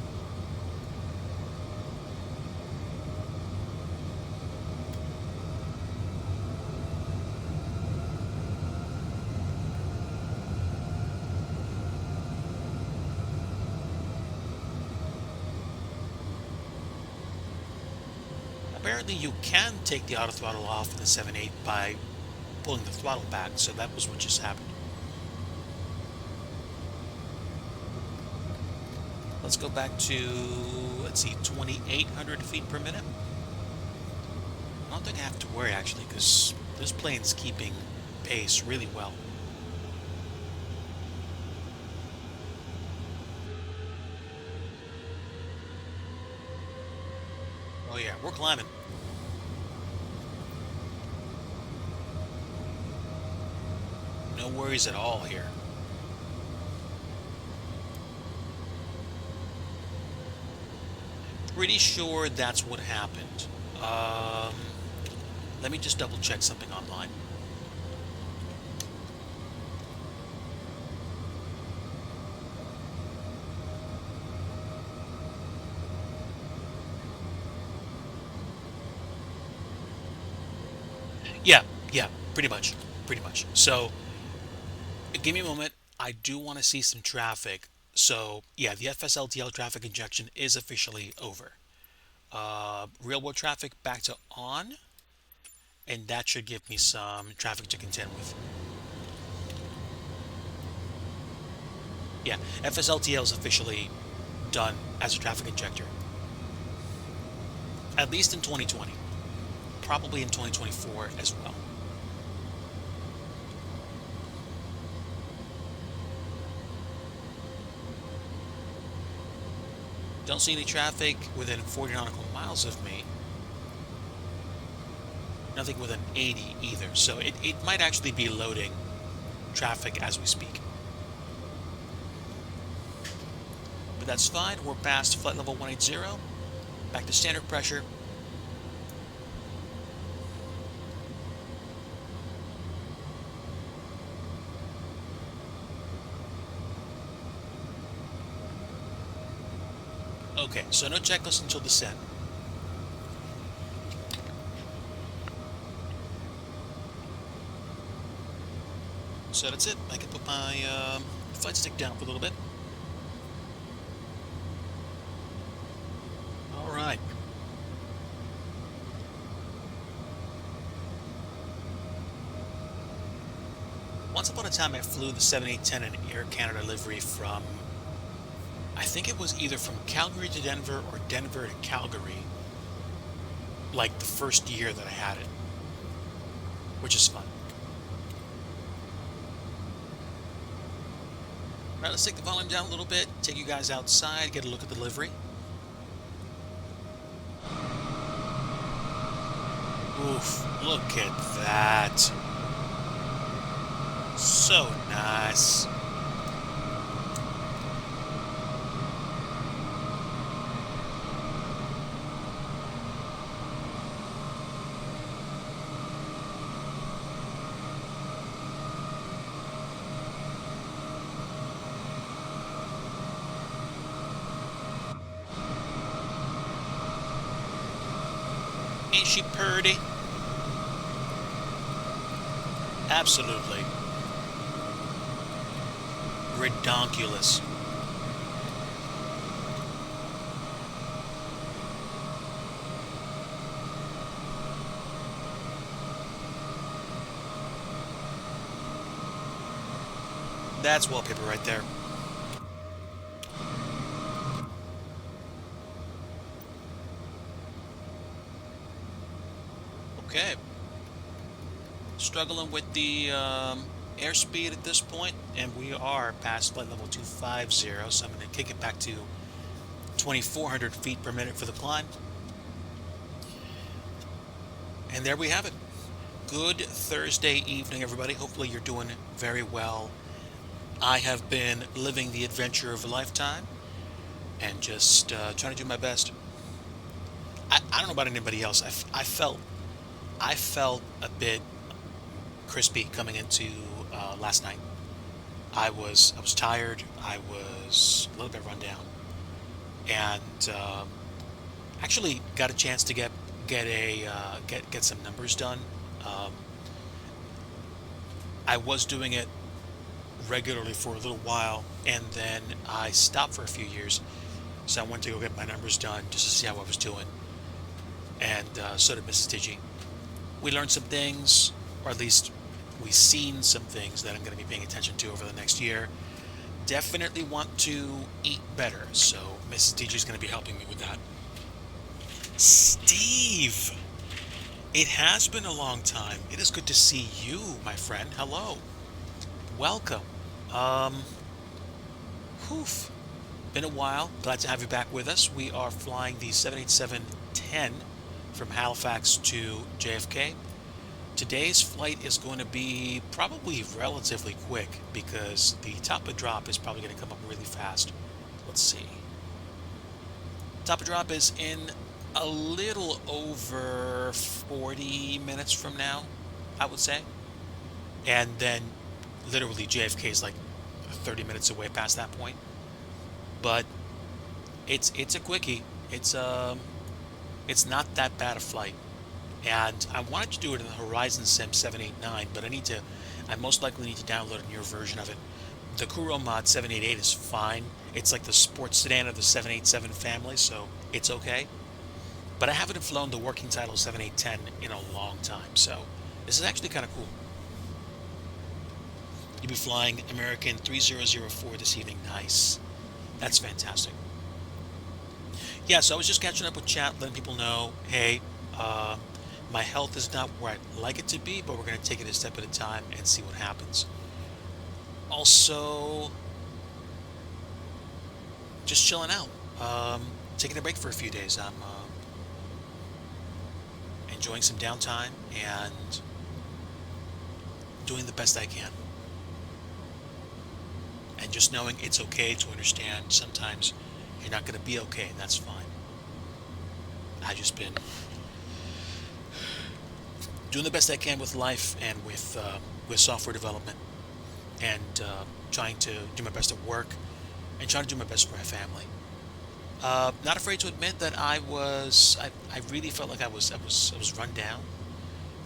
Apparently you can take the auto throttle off in the 7.8 by pulling the throttle back, so that was what just happened. Let's go back to, let's see, 2,800 feet per minute. I don't think I have to worry, actually, because this plane's keeping pace really well. Oh yeah, we're climbing. No worries at all here. Pretty sure that's what happened. Let me just double check something online. Yeah, pretty much. So, give me a moment. I do want to see some traffic. So, yeah, the FSLTL traffic injection is officially over. Real world traffic back to on, and that should give me some traffic to contend with. Yeah, FSLTL is officially done as a traffic injector. At least in 2020. Probably in 2024 as well. Don't see any traffic within 40 nautical miles of me. Nothing within 80 either, so it might actually be loading traffic as we speak. But that's fine, we're past flight level 180, back to standard pressure. Okay, so no checklist until descent. So that's it. I can put my flight stick down for a little bit. All right. Once upon a time, I flew the 7810 in Air Canada livery from, I think it was either from Calgary to Denver or Denver to Calgary. like the first year that I had it, which is fun. All right, let's take the volume down a little bit, take you guys outside, get a look at the livery. Oof, look at that. So nice. Ain't she purty? Absolutely. Redonkulous. That's wallpaper right there. Okay. Struggling with the airspeed at this point, and we are past flight level 250, so I'm going to kick it back to 2,400 feet per minute for the climb. And there we have it. Good Thursday evening, everybody. Hopefully you're doing very well. I have been living the adventure of a lifetime and just trying to do my best. I don't know about anybody else. I felt a bit crispy coming into last night. I was tired. I was a little bit run down, and actually got a chance to get some numbers done. Um, I was doing it regularly for a little while, and then I stopped for a few years. So I went to go get my numbers done just to see how I was doing, and so did Mrs. Digi. We learned some things, or at least we've seen some things that I'm going to be paying attention to over the next year. Definitely want to eat better, so Mrs. Digi is going to be helping me with that. Steve, it has been a long time. It is good to see you, my friend. Hello. Welcome. Whew. Been a while. Glad to have you back with us. We are flying the 787-10 from Halifax to JFK. Today's flight is going to be probably relatively quick because the top of drop is probably going to come up really fast. Let's see. Top of drop is in a little over 40 minutes from now, I would say. And then literally JFK is like 30 minutes away past that point. But it's a quickie. It's not that bad a flight. And I wanted to do it in the Horizon Sim 789, but I most likely need to download a newer version of it. The Kuro Mod 788 is fine. It's like the sports sedan of the 787 family, so it's okay. But I haven't flown the working title 7810 in a long time, so this is actually kind of cool. You'll be flying American 3004 this evening. Nice. That's fantastic. Yeah, so I was just catching up with chat, letting people know, hey, my health is not where I'd like it to be, but we're going to take it a step at a time and see what happens. Also, just chilling out, taking a break for a few days. I'm enjoying some downtime and doing the best I can. And just knowing it's okay to understand sometimes you're not going to be okay, and that's fine. I've just been doing the best I can with life and with software development, and trying to do my best at work, and trying to do my best for my family. Not afraid to admit that I really felt like I was run down,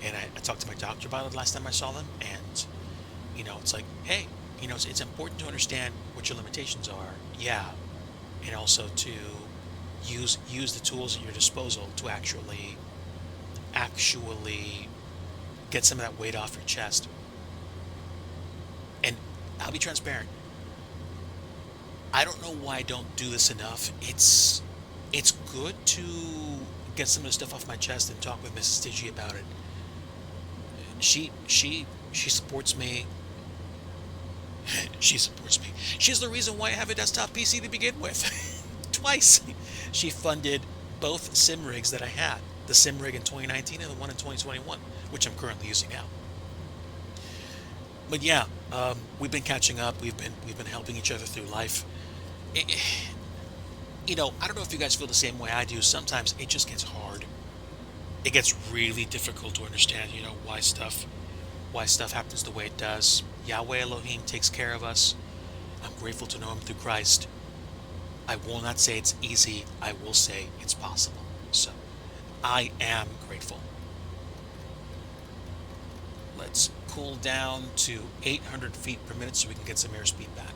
and I talked to my doctor about it last time I saw them, and it's like, hey, it's important to understand what your limitations are, yeah, and also to use the tools at your disposal to actually get some of that weight off your chest. And I'll be transparent. I don't know why I don't do this enough. It's good to get some of the stuff off my chest and talk with Mrs. Digi about it. She supports me. She supports me. She's the reason why I have a desktop PC to begin with. Twice. She funded both sim rigs that I had. The sim rig in 2019 and the one in 2021, which I'm currently using now. But yeah, we've been catching up. We've been helping each other through life. You know, I don't know if you guys feel the same way I do. Sometimes it just gets hard. It gets really difficult to understand, you know, why stuff happens the way it does. Yahweh Elohim takes care of us. I'm grateful to know him through Christ. I will not say it's easy. I will say it's possible. So, I am grateful. Let's cool down to 800 feet per minute so we can get some airspeed back.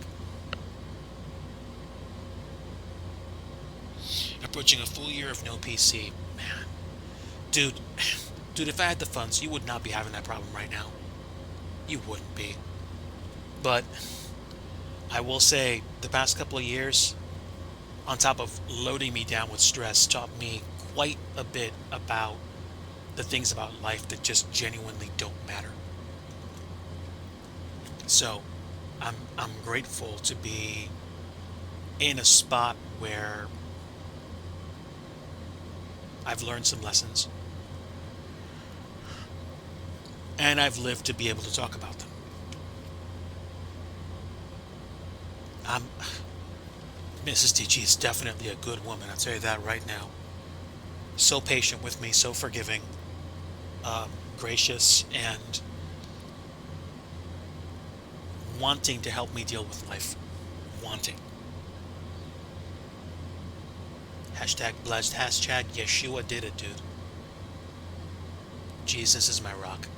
Approaching a full year of no PC. Man. Dude, if I had the funds, you would not be having that problem right now. You wouldn't be. But I will say the past couple of years, on top of loading me down with stress, taught me quite a bit about the things about life that just genuinely don't matter. So I'm grateful to be in a spot where I've learned some lessons and I've lived to be able to talk about them. Mrs. DG is definitely a good woman, I'll tell you that right now. So patient with me, so forgiving, gracious, and wanting to help me deal with life. Wanting. Hashtag blessed, hashtag Yeshua did it, dude. Jesus is my rock.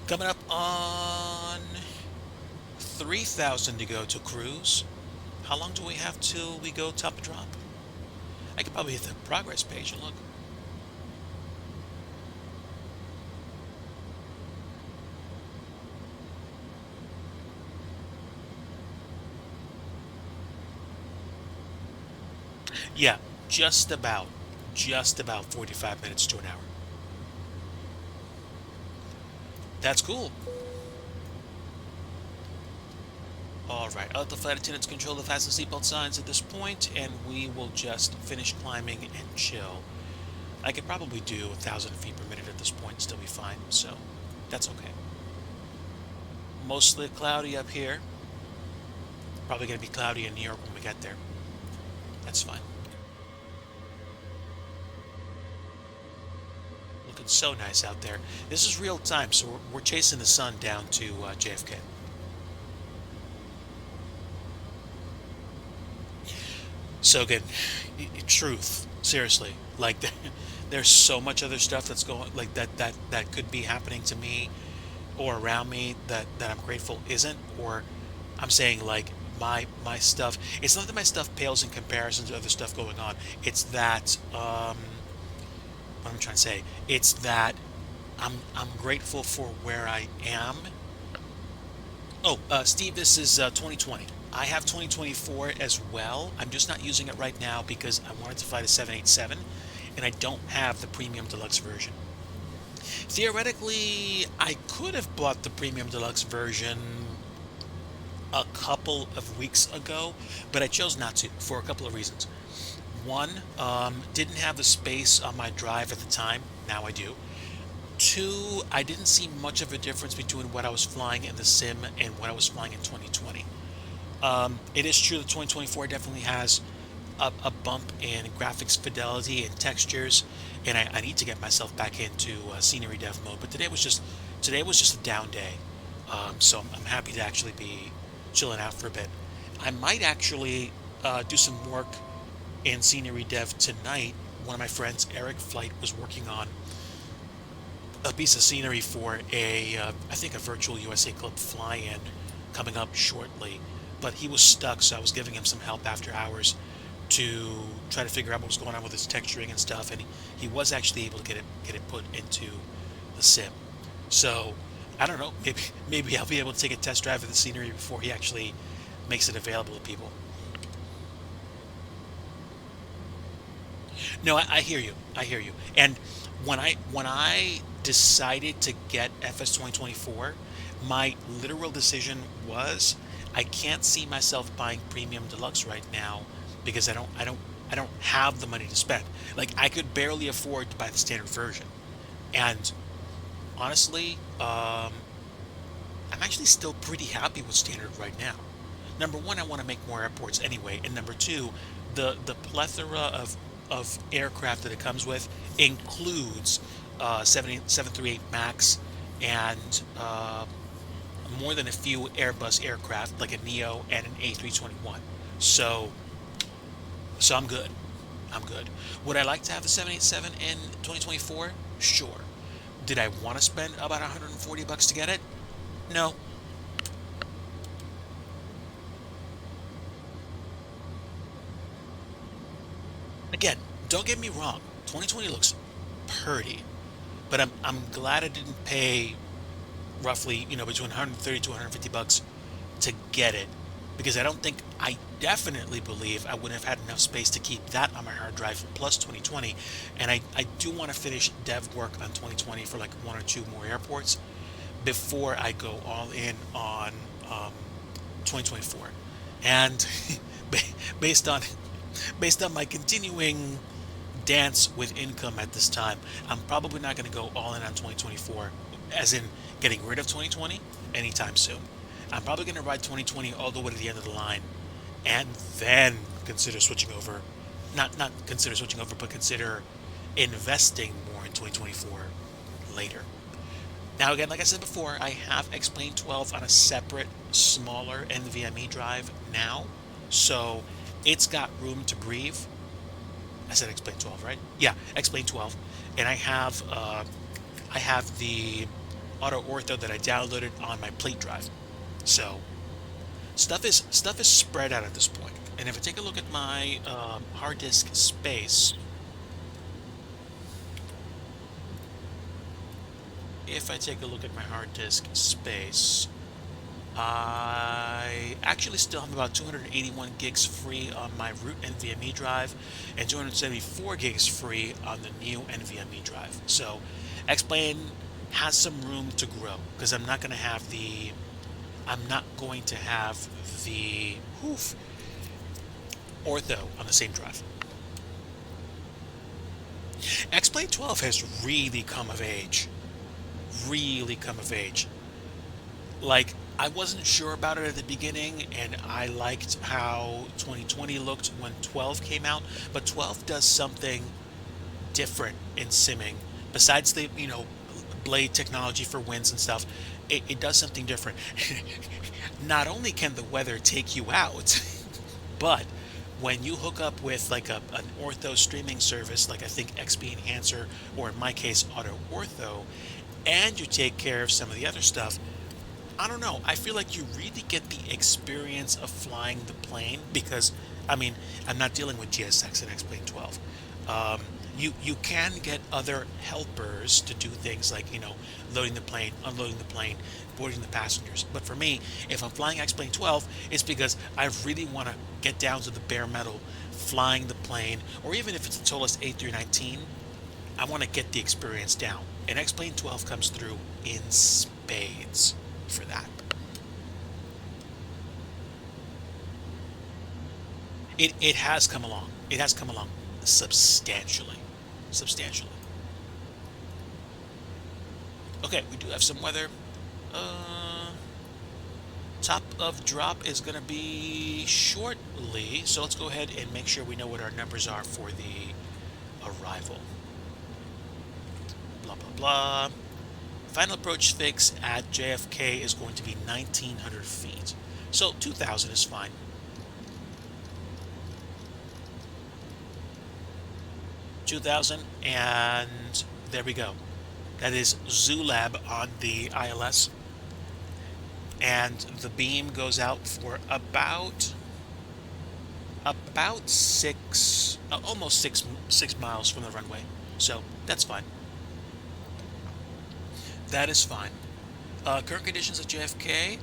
Coming up on 3,000 to go to cruise. How long do we have till we go top of drop? I could probably hit the progress page and look. Yeah, just about 45 minutes to an hour. That's cool. Alright, I'll let the flight attendants control the fasten seatbelt signs at this point, and we will just finish climbing and chill. I could probably do 1,000 feet per minute at this point and still be fine, so that's okay. Mostly cloudy up here. Probably going to be cloudy in New York when we get there. That's fine. Looking so nice out there. This is real time, so we're chasing the sun down to JFK. So good. Truth. Seriously. Like, there's so much other stuff that's going, like, that could be happening to me or around me that I'm grateful isn't. Or I'm saying, like, my stuff. It's not that my stuff pales in comparison to other stuff going on. It's that, what I'm trying to say. It's that I'm grateful for where I am. Oh, Steve, this is 2020. I have 2024 as well. I'm just not using it right now because I wanted to fly the 787 and I don't have the Premium Deluxe version. Theoretically, I could have bought the Premium Deluxe version a couple of weeks ago, but I chose not to for a couple of reasons. One, didn't have the space on my drive at the time. Now I do. Two, I didn't see much of a difference between what I was flying in the sim and what I was flying in 2020. It is true that 2024 definitely has a bump in graphics fidelity and textures, and I need to get myself back into scenery dev mode. But today was just a down day, so I'm happy to actually be chilling out for a bit. I might actually do some work in scenery dev tonight. One of my friends, Eric Flight, was working on a piece of scenery for I think a virtual USA Club fly-in coming up shortly. But he was stuck, so I was giving him some help after hours to try to figure out what was going on with his texturing and stuff, and he was actually able to get it put into the sim. So I don't know, maybe I'll be able to take a test drive of the scenery before he actually makes it available to people. No, I hear you. I hear you. And when I decided to get FS 2024, my literal decision was I can't see myself buying Premium Deluxe right now because I don't have the money to spend. Like I could barely afford to buy the standard version. And honestly, I'm actually still pretty happy with standard right now. Number one, I want to make more airports anyway, and number two, the plethora of aircraft that it comes with includes 738 Max and more than a few Airbus aircraft like a Neo and an A321. So so I'm good. I'm good. Would I like to have a 787 in 2024? Sure. Did I want to spend about 140 bucks to get it? No. Again, don't get me wrong. 2020 looks pretty, but I'm glad I didn't pay roughly, between 130 to 150 bucks to get it because I definitely believe I wouldn't have had enough space to keep that on my hard drive plus 2020. And I do want to finish dev work on 2020 for like one or two more airports before I go all in on 2024. And based on based on my continuing dance with income at this time, I'm probably not going to go all in on 2024, as in getting rid of 2020 anytime soon. I'm probably going to ride 2020 all the way to the end of the line, and then consider switching over. Not consider switching over, but consider investing more in 2024 later. Now, again, like I said before, I have X-Plane 12 on a separate, smaller NVMe drive now, so it's got room to breathe. I said X-Plane 12, right? Yeah, X-Plane 12, and I have the Auto Ortho that I downloaded on my plate drive. So stuff is spread out at this point. And if I take a look at my hard disk space, I actually still have about 281 gigs free on my root NVMe drive and 274 gigs free on the new NVMe drive. So Xplane has some room to grow because I'm not going to have the Ortho on the same drive. Xplane 12 has really come of age. Really come of age. Like, I wasn't sure about it at the beginning, and I liked how 2020 looked when 12 came out, but 12 does something different in simming. Besides the, blade technology for winds and stuff, it does something different. Not only can the weather take you out, but when you hook up with like an ortho streaming service, like I think XP Enhancer, or in my case, Auto Ortho, and you take care of some of the other stuff, I don't know. I feel like you really get the experience of flying the plane because, I'm not dealing with GSX and X-Plane 12. Um, you can get other helpers to do things like, loading the plane, unloading the plane, boarding the passengers. But for me, if I'm flying X-Plane 12, it's because I really want to get down to the bare metal, flying the plane, or even if it's a Tolas A319, I want to get the experience down. And X-Plane 12 comes through in spades for that. It has come along. It has come along substantially. Substantially. Okay, we do have some weather. Uh, Top of drop is going to be shortly, so let's go ahead and make sure we know what our numbers are for the arrival. Blah, blah, blah. Final approach fix at JFK is going to be 1,900 feet. So 2,000 is fine. 2,000, and there we go. That is Zulab on the ILS. And the beam goes out for about almost six miles from the runway. So that's fine. That is fine. Current conditions at JFK,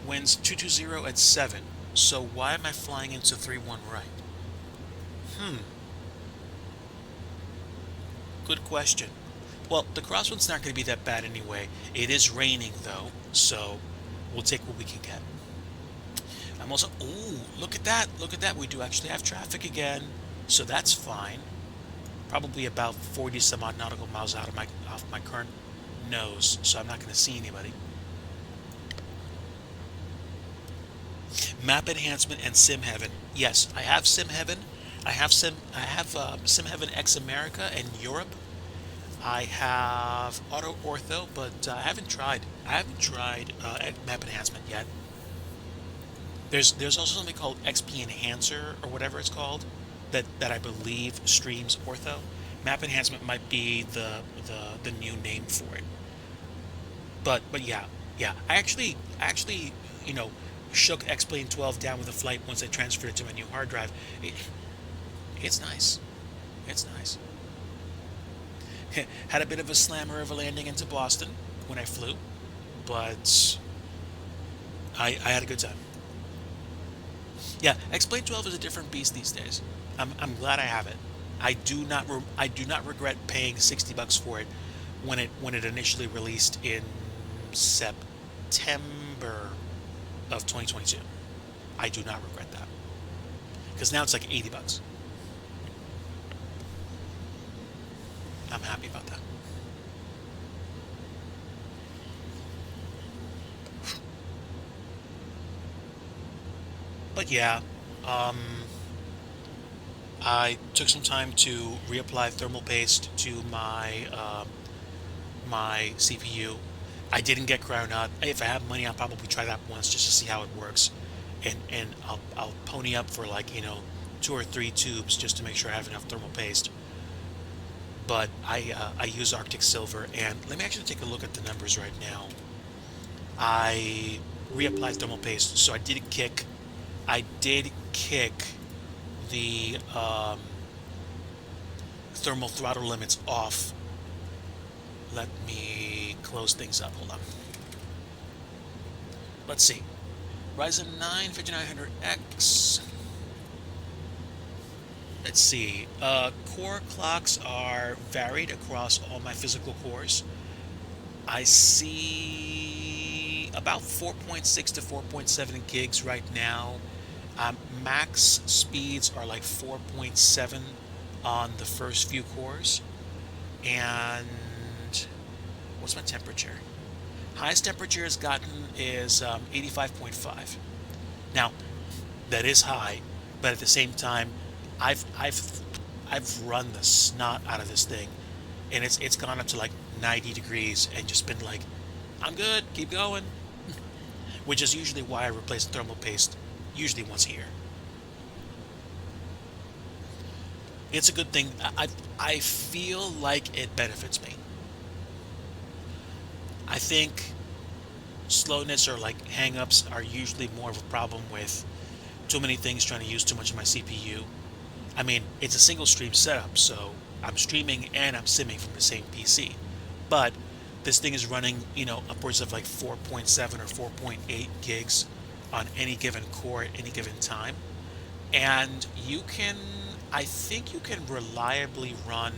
winds 220 at 7. So why am I flying into 3-1 right? Good question. Well, the crosswind's not going to be that bad anyway. It is raining though, so we'll take what we can get. I'm also, ooh, look at that. Look at that. We do actually have traffic again, so that's fine. Probably about 40 some odd nautical miles out of off my current nose, so I'm not going to see anybody. Map enhancement and Sim Heaven. Yes, I have Sim Heaven. I have Sim Heaven X America and Europe. I have Auto Ortho, but I haven't tried. Map enhancement yet. There's also something called XP Enhancer or whatever it's called that I believe streams Ortho. Map enhancement might be the new name for it. But yeah. I actually shook X-Plane 12 down with a flight once I transferred it to my new hard drive. It's nice. It's nice. Had a bit of a slammer of a landing into Boston when I flew, but I had a good time. Yeah, X-Plane 12 is a different beast these days. I'm glad I have it. I do not regret paying $60 for it when it initially released in September of 2022. I do not regret that because now it's like $80. I'm happy about that. But yeah, um, I took some time to reapply thermal paste to my CPU. I didn't get Cryonaut. If I have money, I'll probably try that once just to see how it works, and I'll pony up for like 2 or 3 tubes just to make sure I have enough thermal paste. But I use Arctic Silver, and let me actually take a look at the numbers right now. I reapplied thermal paste, so I did kick the thermal throttle limits off. Let me close things up. Hold on. Let's see. Ryzen 9 5900X. Let's see. Core clocks are varied across all my physical cores. I see about 4.6 to 4.7 gigs right now. Max speeds are like 4.7 on the first few cores. And what's my temperature? Highest temperature has gotten is 85.5. Now, that is high, but at the same time, I've run the snot out of this thing, and it's gone up to like 90 degrees and just been like, I'm good, keep going. Which is usually why I replace thermal paste usually once a year. It's a good thing. I feel like it benefits me. I think slowness or like hangups are usually more of a problem with too many things trying to use too much of my CPU. I mean, it's a single stream setup, so I'm streaming and I'm simming from the same PC. But this thing is running, upwards of like 4.7 or 4.8 gigs on any given core at any given time. And I think you can reliably run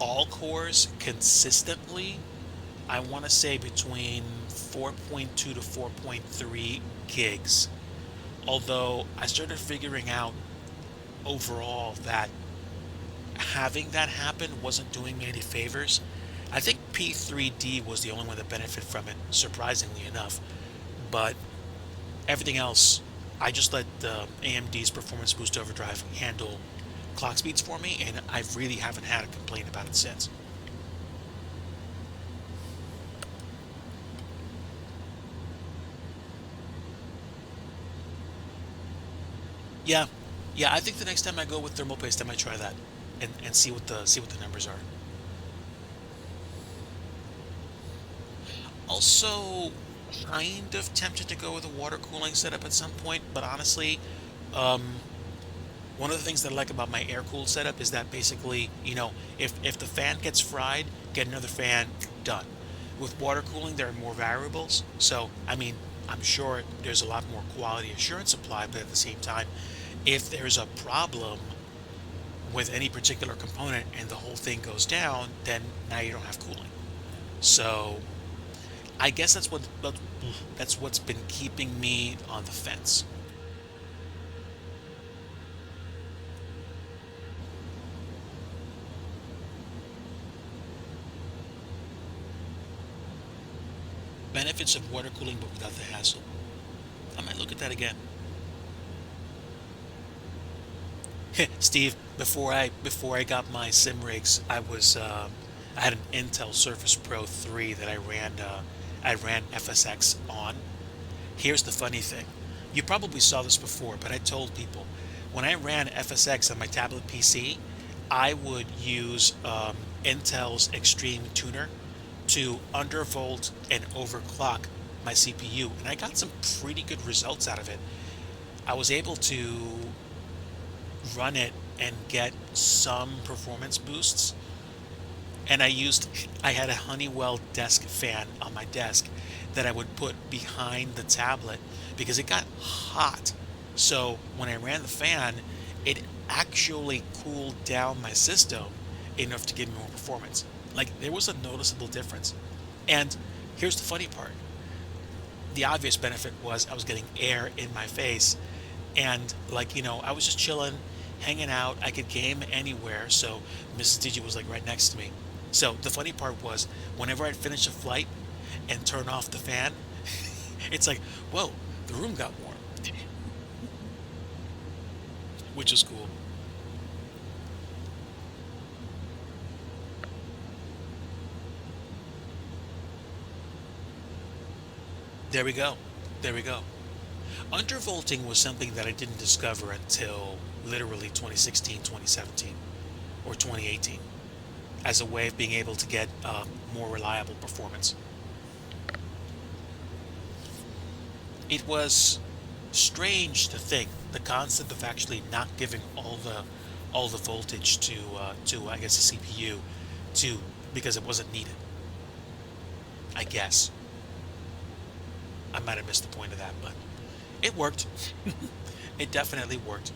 all cores consistently. I want to say between 4.2 to 4.3 gigs. Although I started figuring out overall that having that happen wasn't doing me any favors. I think P3D was the only one that benefited from it, surprisingly enough. But everything else, I just let the AMD's Performance Boost Overdrive handle clock speeds for me, and I really haven't had a complaint about it since. Yeah, yeah. I think the next time I go with thermal paste, I might try that and see what the numbers are. Also, kind of tempted to go with a water cooling setup at some point, but honestly, um, one of the things that I like about my air cooled setup is that basically, if the fan gets fried, get another fan, done. With water cooling, there are more variables, so I mean, I'm sure there's a lot more quality assurance applied, but at the same time, if there's a problem with any particular component and the whole thing goes down, then now you don't have cooling. So I guess that's what's been keeping me on the fence. Benefits of water cooling but without the hassle. I might look at that again. Steve, before I got my sim rigs, I had an Intel Surface Pro 3 that I ran FSX on. Here's the funny thing. You probably saw this before, but I told people when I ran FSX on my tablet PC, I would use Intel's Extreme Tuner to undervolt and overclock my CPU, and I got some pretty good results out of it. I was able to run it and get some performance boosts, and I had a Honeywell desk fan on my desk that I would put behind the tablet because it got hot. So when I ran the fan, it actually cooled down my system enough to give me more performance. Like, there was a noticeable difference. And here's the funny part. The obvious benefit was I was getting air in my face, and I was just chilling, hanging out. I could game anywhere, so Mrs. Digi was like right next to me. So the funny part was whenever I'd finish a flight and turn off the fan, it's like, whoa, the room got warm, which is cool. There we go. There we go. Undervolting was something that I didn't discover until literally 2016, 2017, or 2018, as a way of being able to get more reliable performance. It was strange to think the concept of actually not giving all the voltage to I guess the CPU to because it wasn't needed. I guess I might have missed the point of that, but it worked. It definitely worked.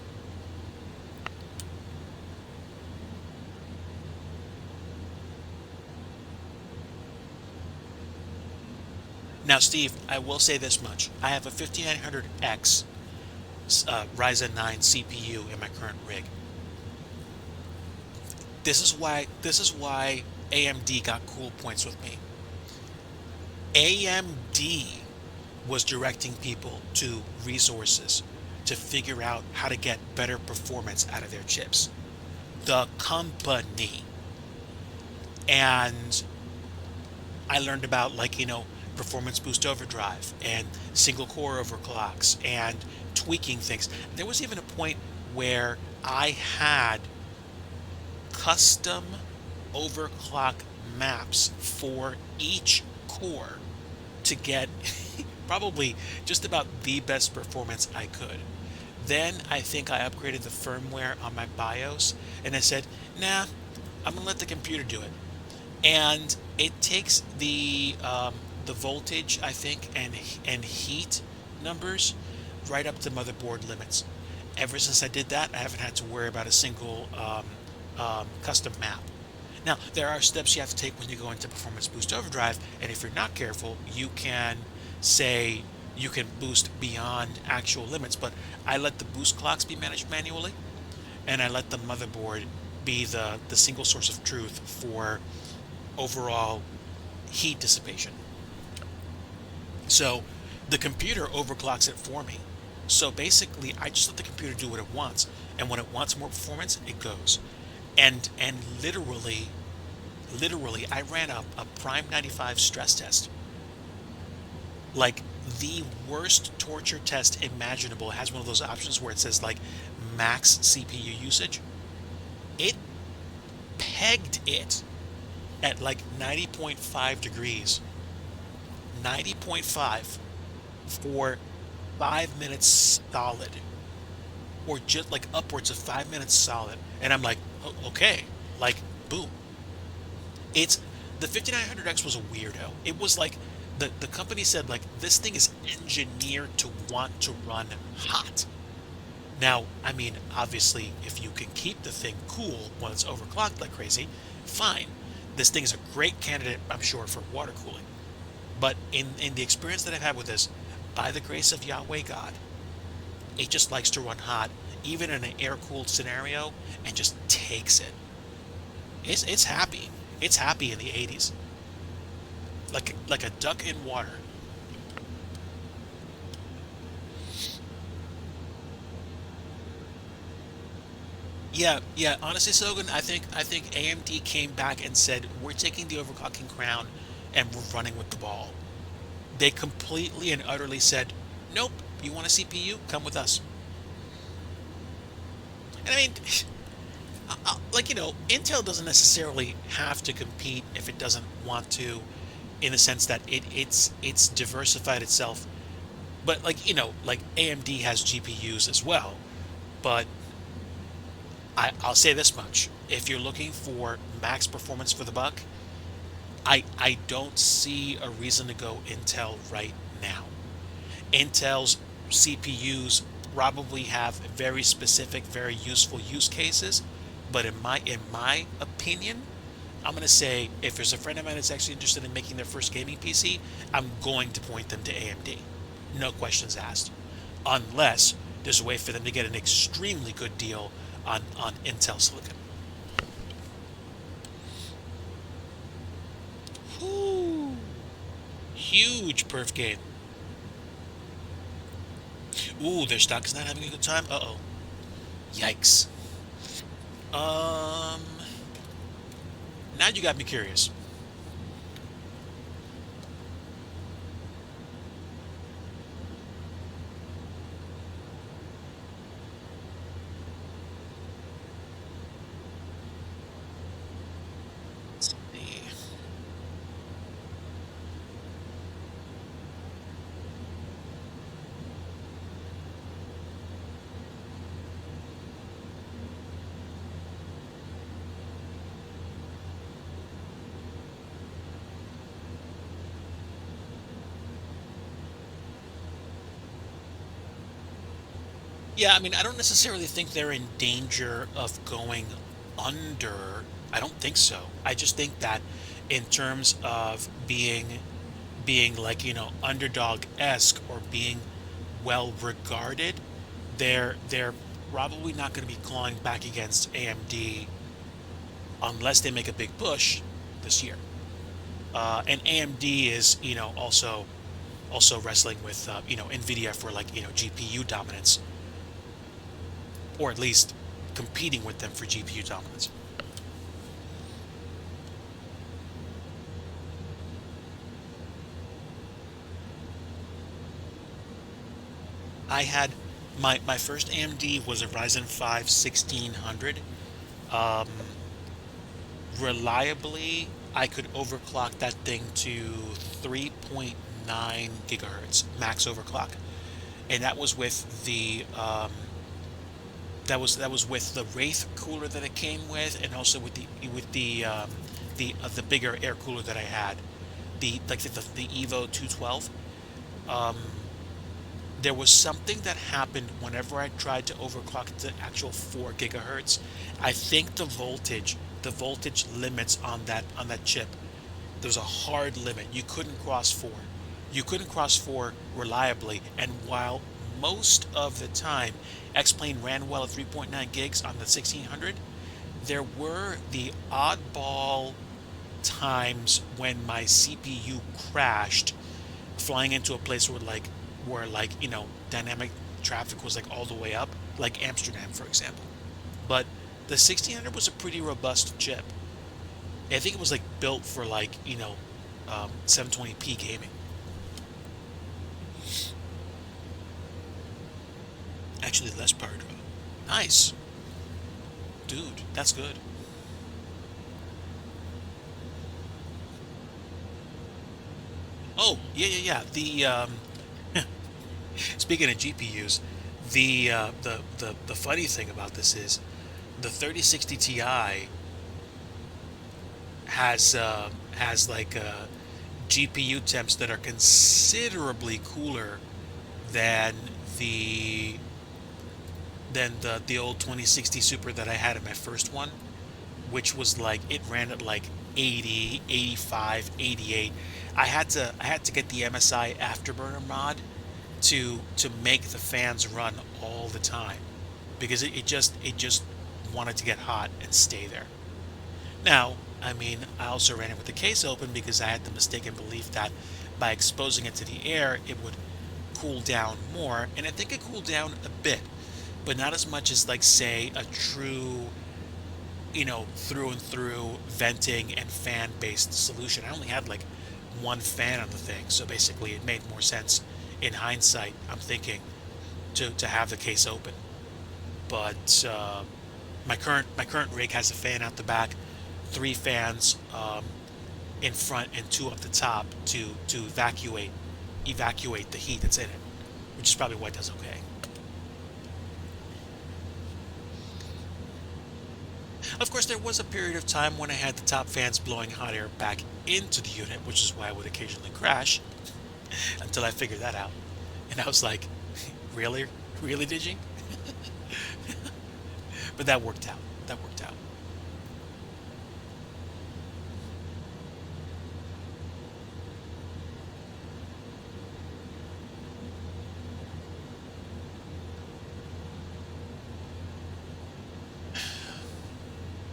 Now, Steve, I will say this much. I have a 5900X Ryzen 9 CPU in my current rig. This is why AMD got cool points with me. AMD was directing people to resources to figure out how to get better performance out of their chips. The company. And I learned about performance boost overdrive and single core overclocks and tweaking things. There was even a point where I had custom overclock maps for each core to get probably just about the best performance I could. Then I think I upgraded the firmware on my BIOS and I said, nah, I'm gonna let the computer do it. And it takes the voltage, I think, and heat numbers right up to motherboard limits. Ever since I did that, I haven't had to worry about a single custom map. Now, there are steps you have to take when you go into Performance Boost Overdrive, and if you're not careful, you can boost beyond actual limits, but I let the boost clocks be managed manually, and I let the motherboard be the single source of truth for overall heat dissipation. So the computer overclocks it for me. So basically, I just let the computer do what it wants, and when it wants more performance, it goes. And literally, I ran a Prime 95 stress test. Like the worst torture test imaginable. It has one of those options where it says max CPU usage. It pegged it at 90.5 degrees. 90.5 for 5 minutes solid, or just upwards of 5 minutes solid. And I'm like, oh, okay, boom. It's the 5900X was a weirdo. It was the company said this thing is engineered to want to run hot. Now, I mean, obviously, if you can keep the thing cool when it's overclocked like crazy, fine. This thing is a great candidate, I'm sure, for water cooling. But in the experience that I've had with this, by the grace of Yahweh God, it just likes to run hot, even in an air-cooled scenario, and just takes it. It's happy. It's happy in the 80s, like a duck in water. Yeah, yeah. Honestly, Sogan, I think AMD came back and said we're taking the overclocking crown, and we're running with the ball. They completely and utterly said, nope. You want a CPU? Come with us. And I mean, like Intel doesn't necessarily have to compete if it doesn't want to, in the sense that it's diversified itself. But like AMD has GPUs as well. But I'll say this much: if you're looking for max performance for the buck, I don't see a reason to go Intel right now. Intel's CPUs probably have very specific, very useful use cases, but in my opinion, I'm gonna say if there's a friend of mine that's actually interested in making their first gaming PC, I'm going to point them to AMD. No questions asked. Unless there's a way for them to get an extremely good deal on Intel Silicon. Whoo! Huge perf gain. Ooh, their stock is not having a good time. Uh-oh. Yikes. Um, Now you got me curious. Let's see. Yeah, I mean, I don't necessarily think they're in danger of going under. I don't think so. I just think that in terms of being like, underdog-esque or being well regarded, they're probably not going to be clawing back against AMD unless they make a big push this year. And AMD is, also wrestling with Nvidia for like, GPU dominance, or at least competing with them for GPU dominance. I had my first AMD was a Ryzen 5 1600. Um, Reliably, I could overclock that thing to 3.9 gigahertz max overclock, and that was with the Wraith cooler that it came with, and also with the bigger air cooler that I had, the Evo 212. Um, there was something that happened whenever I tried to overclock it to actual 4 gigahertz. I think the voltage limits on that chip. There was a hard limit. You couldn't cross 4. You couldn't cross 4 reliably. And while most of the time X-Plane ran well at 3.9 gigs on the 1600, there were the oddball times when my CPU crashed flying into a place where dynamic traffic was like all the way up, like Amsterdam, for example. But the 1600 was a pretty robust chip. I think it was like built for 720p gaming. Actually, less power draw. Nice, dude. That's good. Oh, yeah, yeah, yeah. Speaking of GPUs, the funny thing about this is the 3060 Ti has like GPU temps that are considerably cooler than the than the old 2060 Super that I had in my first one, which was like it ran at like 80, 85, 88. I had to get the MSI Afterburner mod to make the fans run all the time because it just wanted to get hot and stay there. Now, I mean, I also ran it with the case open because I had the mistaken belief that by exposing it to the air, it would cool down more, and I think it cooled down a bit, but not as much as like say a true, through and through venting and fan based solution. I only had like one fan on the thing, so basically it made more sense in hindsight, I'm thinking, to have the case open. But my current rig has a fan out the back, three fans in front, and two up the top to evacuate the heat that's in it, which is probably why it does okay. Of course, there was a period of time when I had the top fans blowing hot air back into the unit, which is why I would occasionally crash until I figured that out. And I was like, really? Really, did you? But that worked out. That worked out.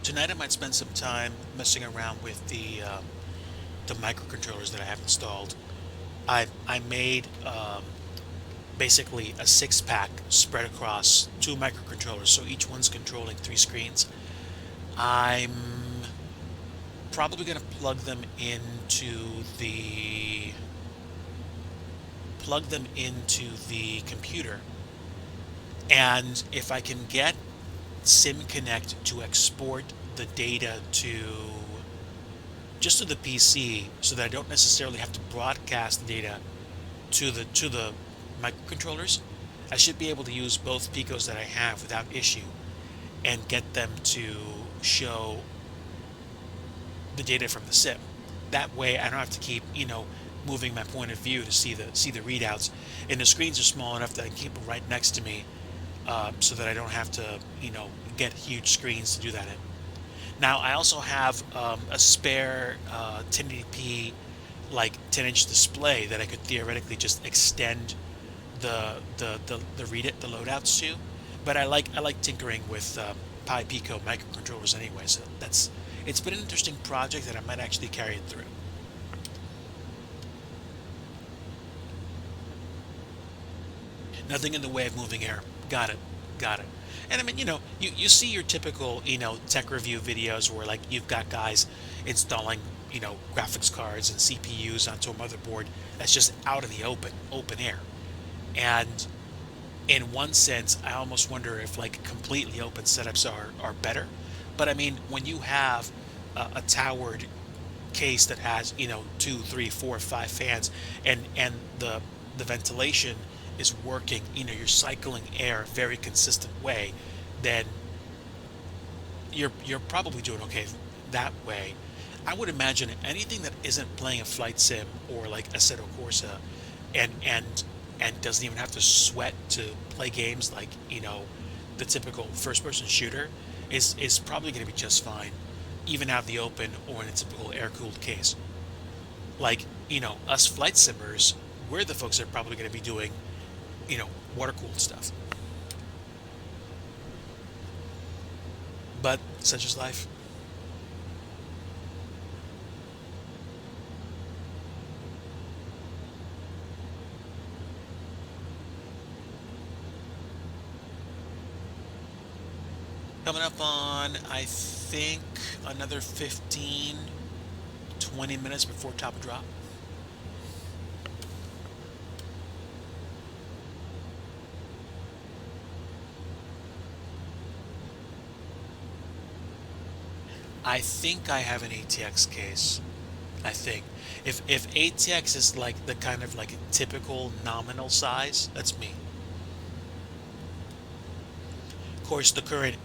Tonight I might spend some time messing around with the microcontrollers that I have installed. I made basically a six pack spread across two microcontrollers, so each one's controlling three screens. I'm probably going to plug them into the computer, and if I can get sim connect to export the data to just to the PC so that I don't necessarily have to broadcast the data to the microcontrollers, I should be able to use both Picos that I have without issue and get them to show the data from the sim. That way I don't have to keep, moving my point of view to see the readouts. And the screens are small enough that I can keep them right next to me, so that I don't have to, get huge screens to do that in. Now I also have a spare 1080p like 10-inch display that I could theoretically just extend the loadouts to, but I like tinkering with Pi Pico microcontrollers anyway, so it's been an interesting project that I might actually carry it through. Nothing in the way of moving air. Got it. Got it. And I mean, you see your typical, tech review videos where like you've got guys installing, graphics cards and CPUs onto a motherboard that's just out in the open air. And in one sense, I almost wonder if like completely open setups are better. But I mean, when you have a towered case that has, two, three, four, five fans, and the ventilation is working, you're cycling air a very consistent way, then you're probably doing okay that way. I would imagine anything that isn't playing a flight sim or like Assetto Corsa, and doesn't even have to sweat to play games like, the typical first person shooter is probably going to be just fine, even out of the open or in a typical air cooled case. Like, us flight simmers, we're the folks that are probably going to be doing, water cooled stuff. But such is life. Coming up on, I think, another 15, 20 minutes before top of drop. I think I have an ATX case. I think if ATX is like the kind of like typical nominal size, that's me. Of course, the current,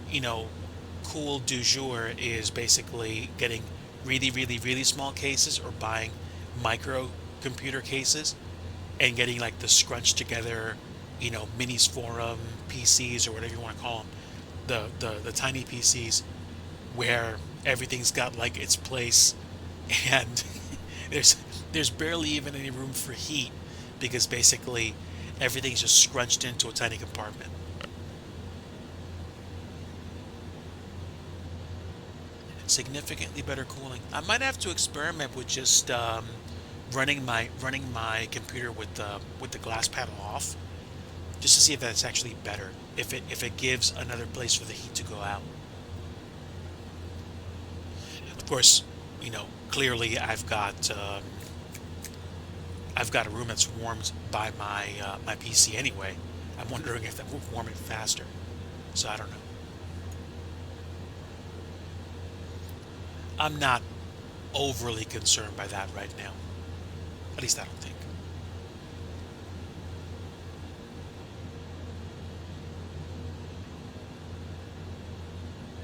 cool du jour is basically getting really, really, really small cases or buying micro computer cases and getting like the scrunched together, minis forum PCs or whatever you want to call them, the tiny PCs where everything's got like its place, and there's there's barely even any room for heat because basically everything's just scrunched into a tiny compartment. Significantly better cooling. I might have to experiment with just running my computer with the glass panel off, just to see if that's actually better. If it gives another place for the heat to go out. Of course, clearly I've got a room that's warmed by my PC anyway. I'm wondering if that will warm it faster. So I don't know. I'm not overly concerned by that right now. At least I don't think.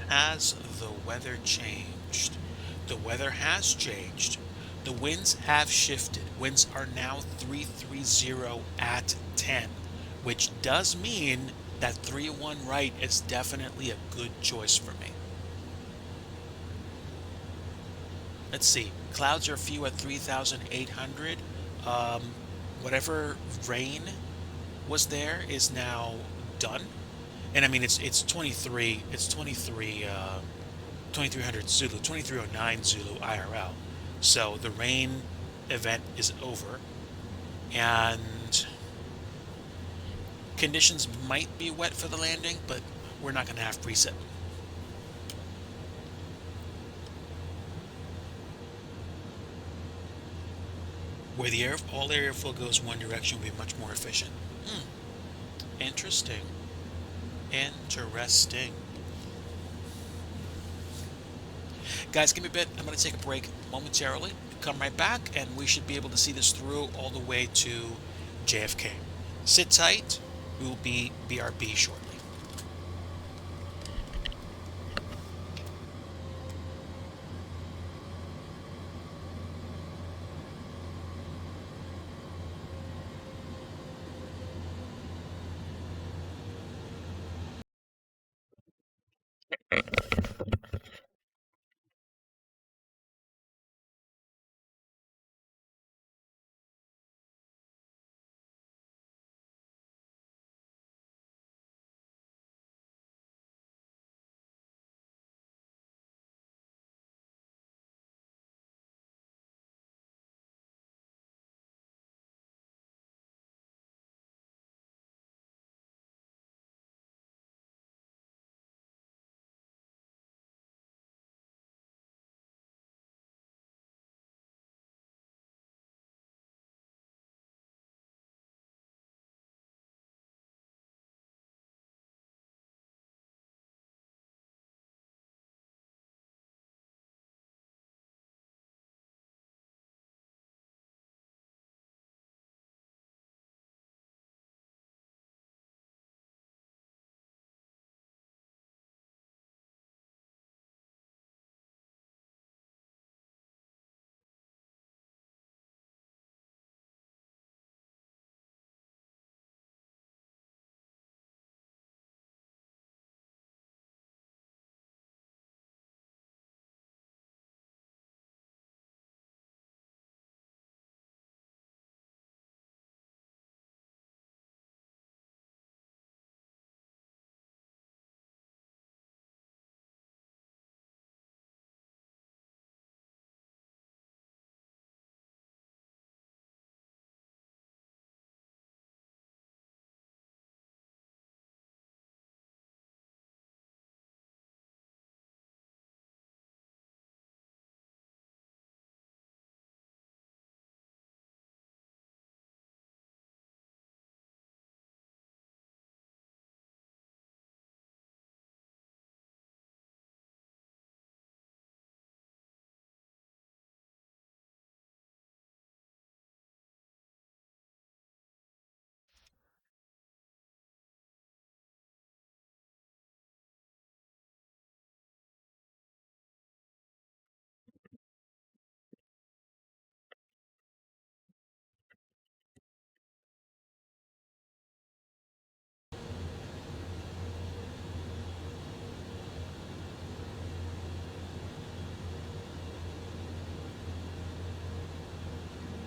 Has the weather changed? The weather has changed. The winds have shifted. Winds are now 330 at 10, which does mean that 3-1 right is definitely a good choice for me. Let's see. Clouds are few at 3,800. Um, Whatever rain was there is now done. And I mean it's 23 2300 Zulu, 2309 Zulu IRL. So the rain event is over, and conditions might be wet for the landing, but we're not going to have preset. Where the all airflow goes one direction will be much more efficient. Hmm. Interesting. Interesting. Guys, give me a bit. I'm going to take a break momentarily. Come right back, and we should be able to see this through all the way to JFK. Sit tight. We will be BRB shortly.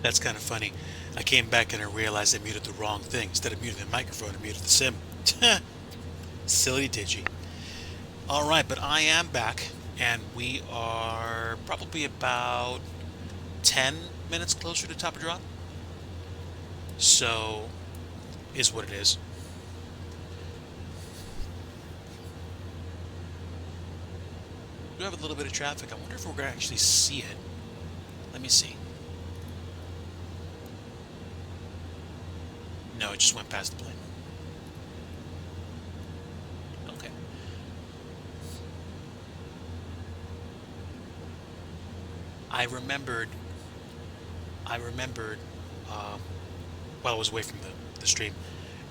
That's kind of funny. I came back and I realized I muted the wrong thing. Instead of muting the microphone, I muted the sim. Silly Digi. All right, but I am back, and we are probably about 10 minutes closer to top of drop. So, is what it is. We have a little bit of traffic. I wonder if we're going to actually see it. Let me see. No, it just went past the plane. Okay. I remembered. I remembered. While I was away from the stream,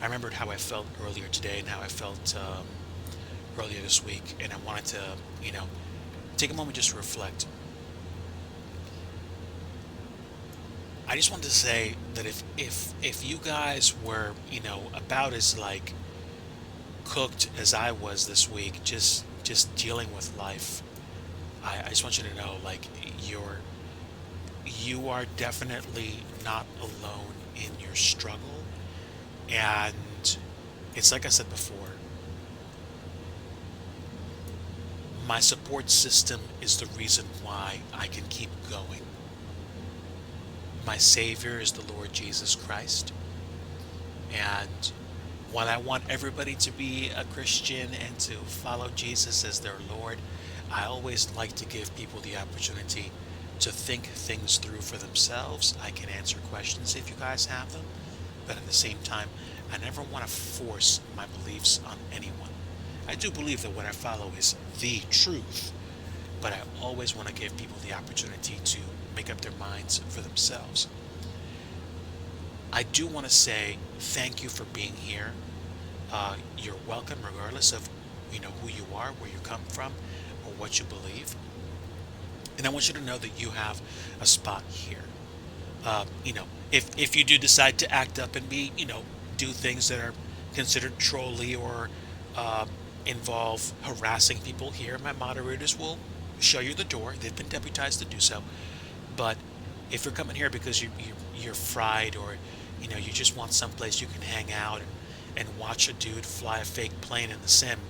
I remembered how I felt earlier today and how I felt earlier this week, and I wanted to, you know, take a moment just to reflect. I just wanted to say that if you guys were, about as like cooked as I was this week, just dealing with life, I just want you to know, like, you are definitely not alone in your struggle. And it's like I said before, my support system is the reason why I can keep going. My Savior is the Lord Jesus Christ. And while I want everybody to be a Christian and to follow Jesus as their Lord, I always like to give people the opportunity to think things through for themselves. I can answer questions if you guys have them, but at the same time, I never want to force my beliefs on anyone. I do believe that what I follow is the truth, but I always want to give people the opportunity to make up their minds for themselves. I do want to say thank you for being here. You're welcome regardless of who you are, where you come from, or what you believe. And I want you to know that you have a spot here. If you do decide to act up and do things that are considered trolly or involve harassing people here, my moderators will show you the door. They've been deputized to do so. But if you're coming here because you're fried, or you just want someplace you can hang out and watch a dude fly a fake plane in the sim,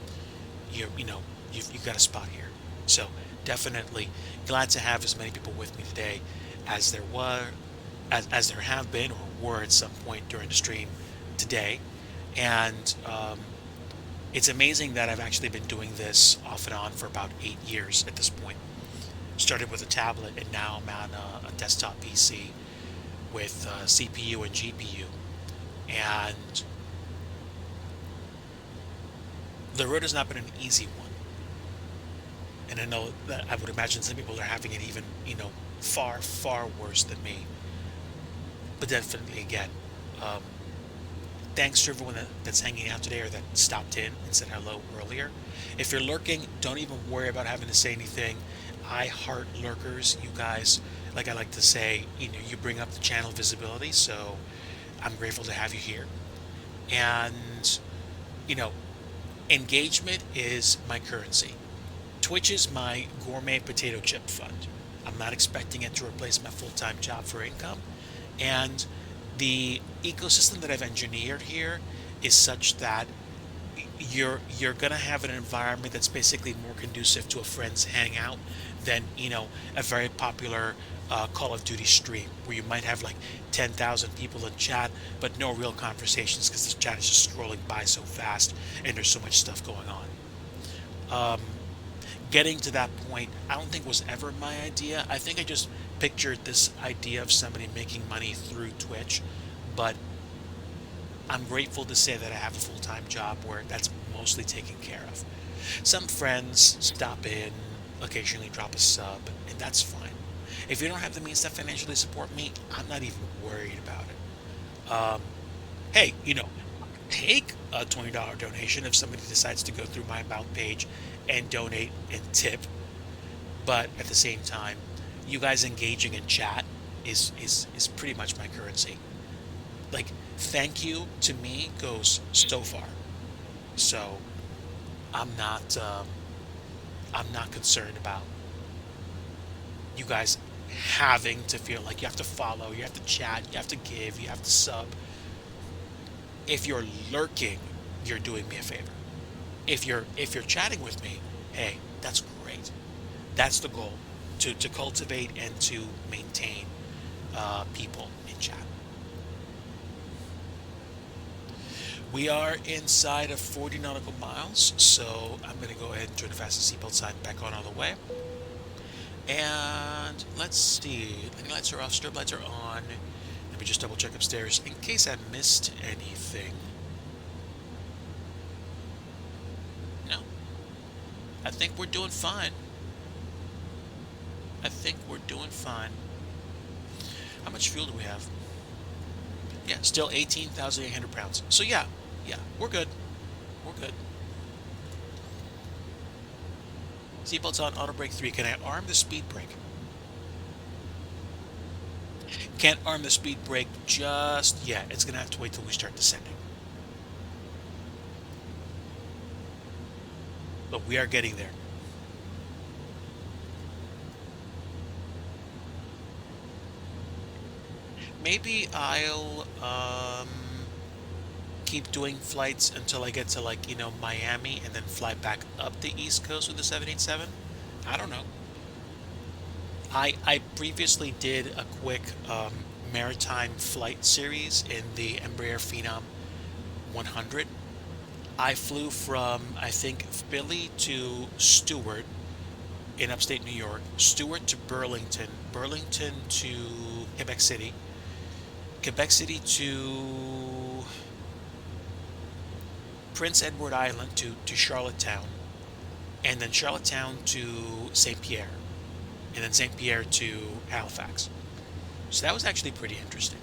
you've got a spot here. So definitely glad to have as many people with me today as there have been or were at some point during the stream today. And it's amazing that I've actually been doing this off and on for about 8 years at this point. Started with a tablet, and now I'm on a desktop PC with CPU and GPU. And the road has not been an easy one. And I know that I would imagine some people are having it even, far, far worse than me. But definitely, again, thanks to everyone that's hanging out today or that stopped in and said hello earlier. If you're lurking, don't even worry about having to say anything. I heart lurkers. You guys, like I like to say, you bring up the channel visibility, so I'm grateful to have you here. And, engagement is my currency. Twitch is my gourmet potato chip fund. I'm not expecting it to replace my full-time job for income. And the ecosystem that I've engineered here is such that you're gonna have an environment that's basically more conducive to a friend's hangout than a very popular Call of Duty stream where you might have like 10,000 people in chat but no real conversations because the chat is just scrolling by so fast and there's so much stuff going on. Getting to that point, I don't think was ever my idea. I think I just pictured this idea of somebody making money through Twitch, but I'm grateful to say that I have a full-time job where that's mostly taken care of. Some friends stop in, occasionally drop a sub, and that's fine. If you don't have the means to financially support me, I'm not even worried about it. Hey, take a $20 donation if somebody decides to go through my About page and donate and tip. But at the same time, you guys engaging in chat is pretty much my currency. Like, thank you to me goes so far. So I'm not concerned about you guys having to feel like you have to follow, you have to chat, you have to give, you have to sub. If you're lurking, you're doing me a favor. If you're chatting with me, hey, that's great. That's the goal, to cultivate and to maintain people in chat. We are inside of 40 nautical miles, so I'm going to go ahead and turn the fastest seatbelt sign back on all the way. And let's see, landing lights are off, strobe lights are on. Let me just double check upstairs in case I missed anything. No, I think we're doing fine. I think we're doing fine. How much fuel do we have? Yeah, still 18,800 pounds. So yeah, we're good. We're good. Seatbelts on, auto brake 3. Can I arm the speed brake? Can't arm the speed brake just yet. It's going to have to wait till we start descending. But we are getting there. Maybe I'll keep doing flights until I get to, like, Miami, and then fly back up the East Coast with the 787. I don't know. I previously did a quick maritime flight series in the Embraer Phenom 100. I flew from, I think, Philly to Stewart in upstate New York, Stewart to Burlington, Burlington to Quebec City, Quebec City to Prince Edward Island to Charlottetown, and then Charlottetown to St. Pierre, and then St. Pierre to Halifax. So that was actually pretty interesting.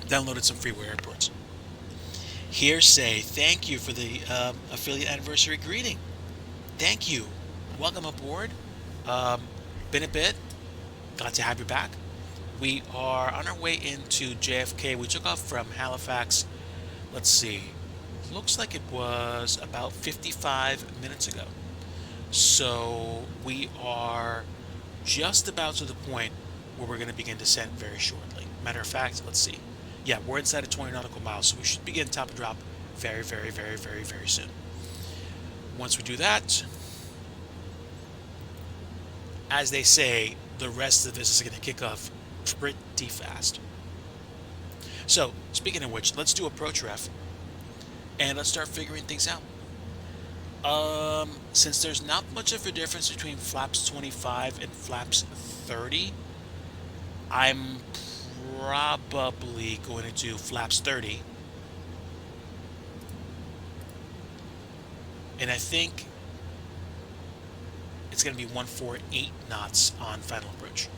Downloaded some freeware airports. Hearsay, thank you for the affiliate anniversary greeting. Thank you. Welcome aboard. Been a bit. Glad to have you back. We are on our way into JFK. We took off from Halifax. Let's see. Looks like it was about 55 minutes ago. So we are just about to the point where we're going to begin descent very shortly. Matter of fact, let's see. Yeah, we're inside of 20 nautical miles, so we should begin top and drop very, very, very, very, very soon. Once we do that, as they say, the rest of this is going to kick off pretty fast. So, speaking of which, let's do approach ref, and let's start figuring things out. Since there's not much of a difference between flaps 25 and flaps 30, I'm probably going to do flaps 30. And I think it's going to be 148 knots on final approach.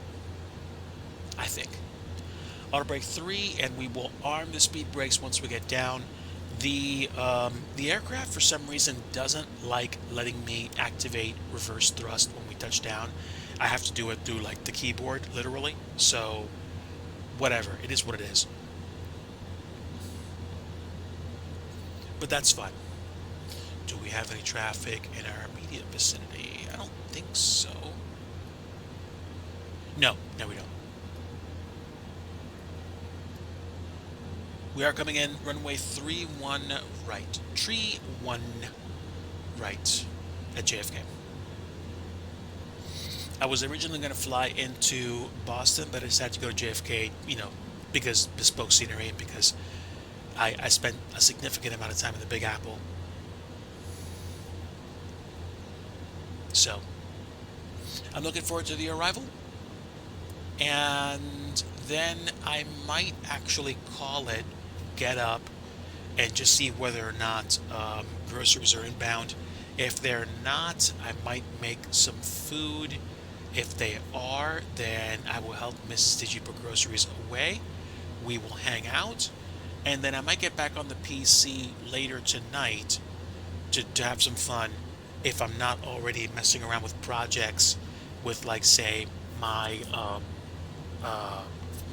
I think. Auto brake 3, and we will arm the speed brakes once we get down. The aircraft, for some reason, doesn't like letting me activate reverse thrust when we touch down. I have to do it through, like, the keyboard, literally. So, whatever. It is what it is. But that's fine. Do we have any traffic in our immediate vicinity? I don't think so. No, we don't. We are coming in runway 31 right. Tree 1 right at JFK. I was originally going to fly into Boston, but I decided to go to JFK, because bespoke scenery and because I spent a significant amount of time in the Big Apple. So, I'm looking forward to the arrival. And then I might actually call it, get up, and just see whether or not groceries are inbound. If they're not, I might make some food. If they are, then I will help Mrs. Digi put groceries away. We will hang out, and then I might get back on the PC later tonight to have some fun, if I'm not already messing around with projects with, like, say, my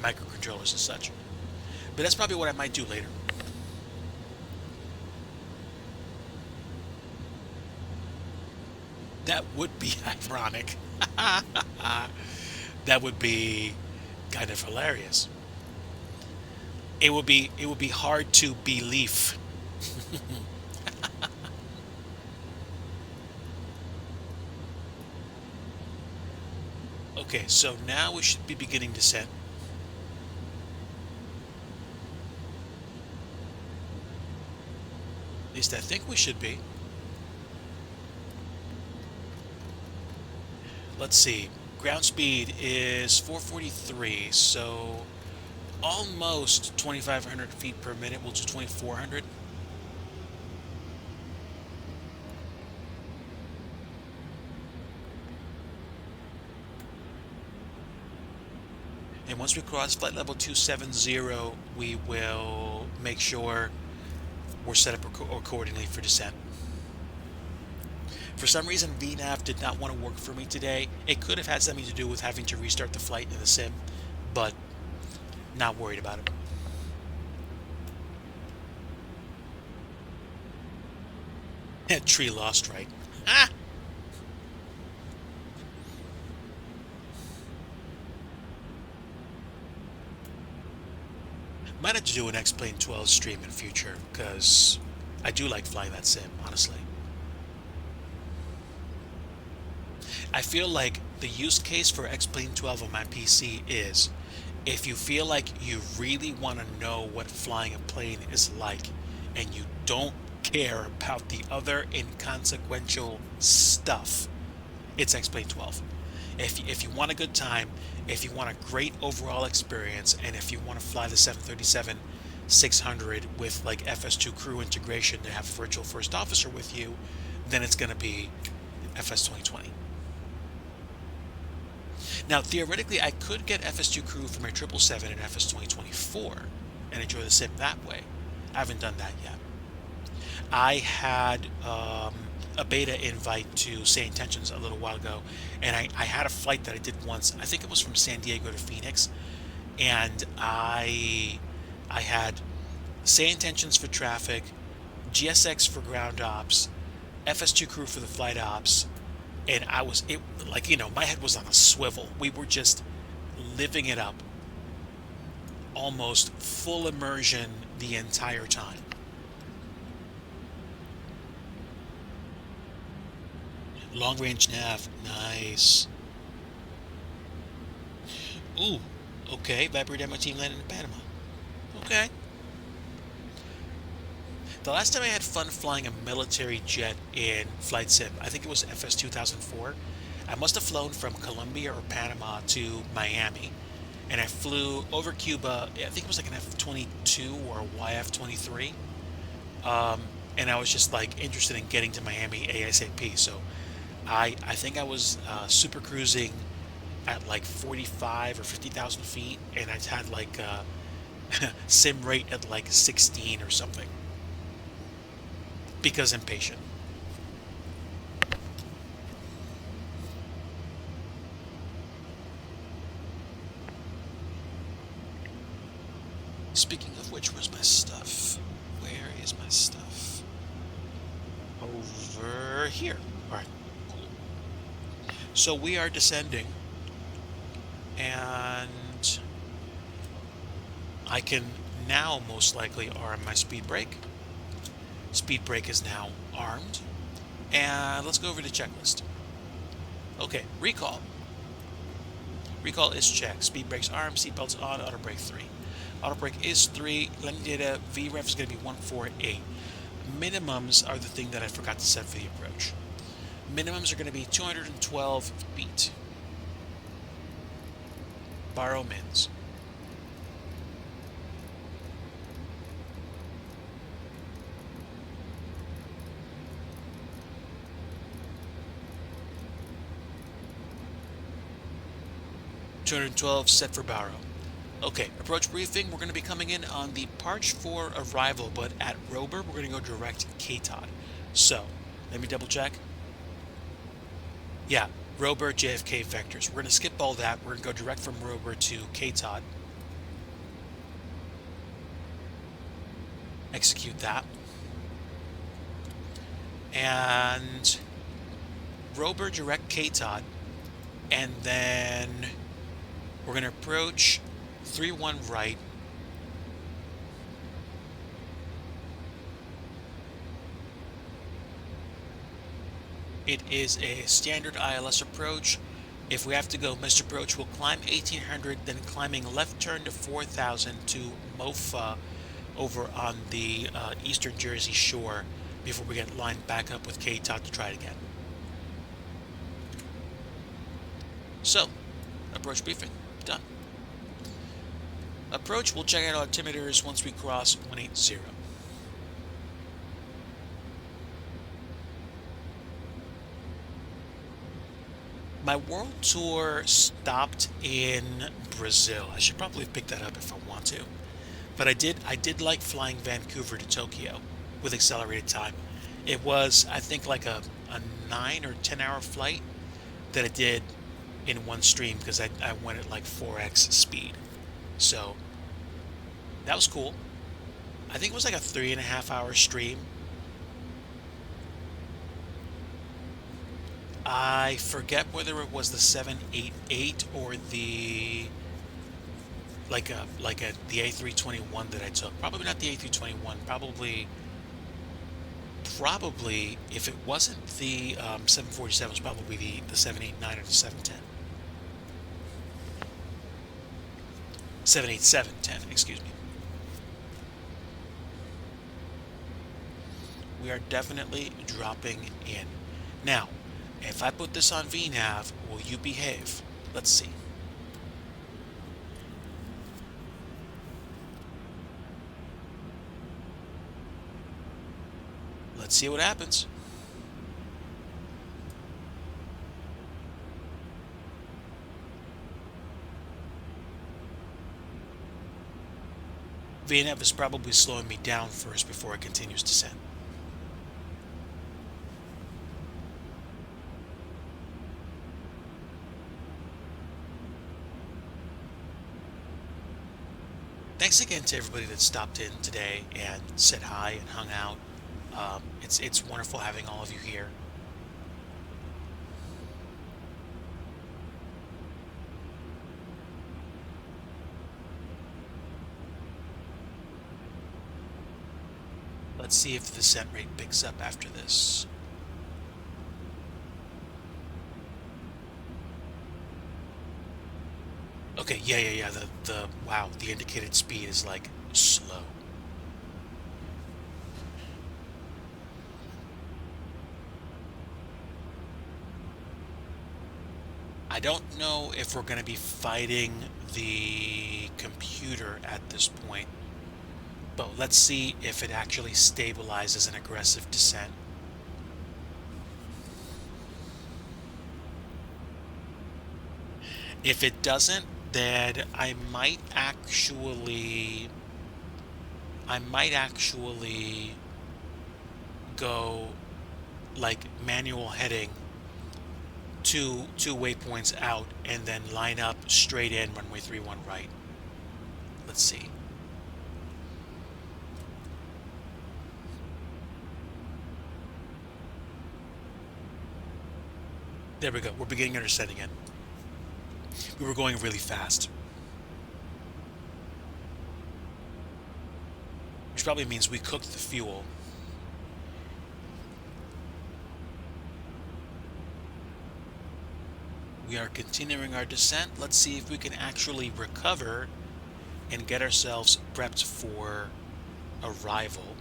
microcontrollers and such. But that's probably what I might do later. That would be ironic. That would be kind of hilarious. It would be hard to believe. Okay, so now we should be beginning descent. At least I think we should be. Let's see. Ground speed is 443, so almost 2,500 feet per minute. We'll do 2,400. And once we cross flight level 270, we will make sure we're set up accordingly for descent. For some reason, VNAV did not want to work for me today. It could have had something to do with having to restart the flight in the sim, but not worried about it. Tree lost, right? Ah! Might have to do an X-Plane 12 stream in future, because I do like flying that sim, honestly. I feel like the use case for X-Plane 12 on my PC is if you feel like you really want to know what flying a plane is like and you don't care about the other inconsequential stuff, it's X-Plane 12. If you want a good time, if you want a great overall experience, and if you want to fly the 737-600 with like FS2 crew integration to have a virtual first officer with you, then it's going to be FS 2020. Now, theoretically, I could get FS2 crew for my 777 in FS 2024 and enjoy the sim that way. I haven't done that yet. I had a beta invite to Say Intentions a little while ago, and I had a flight that I did once. I think it was from San Diego to Phoenix, and I had Say Intentions for traffic, GSX for ground ops, FS2 crew for the flight ops, and my head was on a swivel. We were just living it up, almost full immersion the entire time. Long range nav, nice. Ooh, okay. Viper demo team landed in Panama. Okay. The last time I had fun flying a military jet in Flight Sim, I think it was FS 2004. I must have flown from Colombia or Panama to Miami, and I flew over Cuba. I think it was like an F-22 or a YF-23. And I was just like interested in getting to Miami ASAP. So I think I was super cruising at like 45 or 50,000 feet, and I had like sim rate at like 16 or something because I'm patient. Speaking of which, where's my stuff? Where is my stuff? Over here. All right, cool. So we are descending, and I can now most likely arm my speed brake. Speed brake is now armed, and let's go over the checklist. Okay, recall. Recall is checked. Speed brake's armed, seatbelts on, auto brake 3. Auto brake is 3. Landing data, VREF is going to be 148. Minimums are the thing that I forgot to set for the approach. Minimums are going to be 212 feet. Borrow mins. $212 set for Barrow. Okay, approach briefing. We're going to be coming in on the Parch 4 arrival, but at Rober, we're going to go direct KTOD. So, let me double check. Yeah, Rober, JFK vectors. We're going to skip all that. We're going to go direct from Rober to KTOD. Execute that. And Rober direct KTOD. And then We're going to approach 3-1 right. It is a standard ILS approach. If we have to go missed approach, we'll climb 1800, then climbing left turn to 4000 to Mofa over on the eastern Jersey shore before we get lined back up with K-Tot to try it again. So, approach briefing, done. Approach, we'll check out our altimeters once we cross 180. My world tour stopped in Brazil. I should probably pick that up if I want to. But I did like flying Vancouver to Tokyo with accelerated time. It was, I think, like a 9 or 10 hour flight that I did in one stream because I went at like 4x speed. So that was cool. I think it was like a 3.5 hour stream. I forget whether it was the 788 or the the A321 that I took. Probably not the A321. Probably if it wasn't the 747, it was probably the 789 or the 710. 787-10, excuse me. We are definitely dropping in. Now, if I put this on VNav, will you behave? Let's see. Let's see what happens. VNav is probably slowing me down first before it continues descent. Thanks again to everybody that stopped in today and said hi and hung out. It's wonderful having all of you here. Let's see if the descent rate picks up after this. Okay, yeah. Wow, the indicated speed is like slow. I don't know if we're going to be fighting the computer at this point, but let's see if it actually stabilizes an aggressive descent. If it doesn't, then I might actually go like manual heading two waypoints out and then line up straight in runway 31 right. Let's see. There we go. We're beginning our descent again. We were going really fast, which probably means we cooked the fuel. We are continuing our descent. Let's see if we can actually recover and get ourselves prepped for arrival.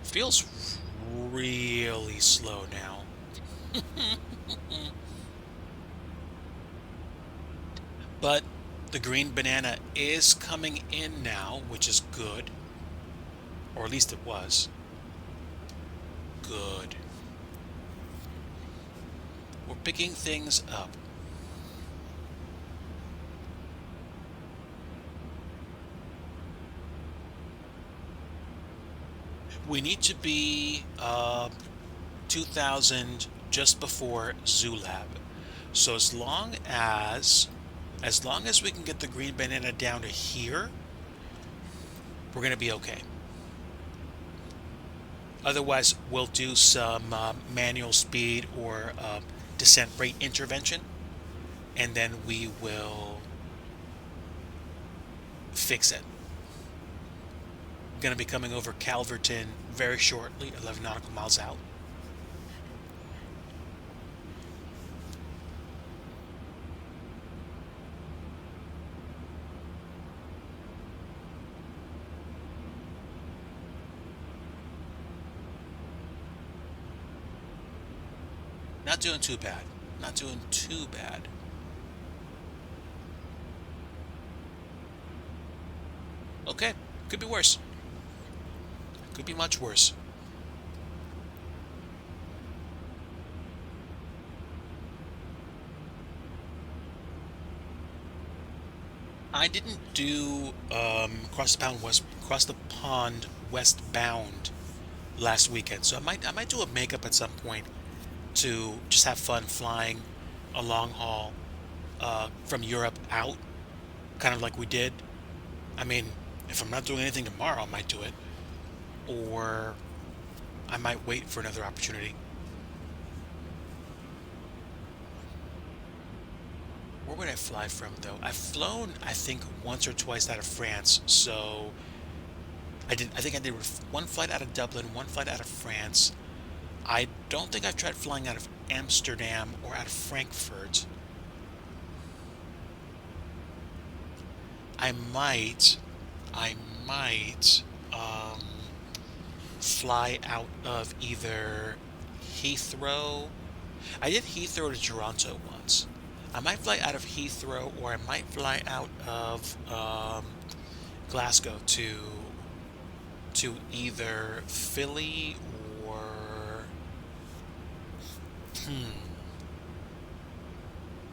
Feels really slow now. But the green banana is coming in now, which is good. Or at least it was. Good. We're picking things up. We need to be 2000 just before Zulab. So as long as we can get the green banana down to here, we're going to be okay. Otherwise, we'll do some manual speed or descent rate intervention, and then we will fix it. Going to be coming over Calverton very shortly, 11 nautical miles out. Not doing too bad. Not doing too bad. Okay, could be worse. Could be much worse. I didn't do cross the pond westbound last weekend, so I might do a makeup at some point to just have fun flying a long haul from Europe out, kind of like we did. I mean, if I'm not doing anything tomorrow, I might do it, or I might wait for another opportunity. Where would I fly from, though? I've flown, I think, once or twice out of France, so I think I did one flight out of Dublin, one flight out of France. I don't think I've tried flying out of Amsterdam or out of Frankfurt. I might fly out of either Heathrow. I did Heathrow to Toronto once. I might fly out of Heathrow, or I might fly out of Glasgow to either Philly or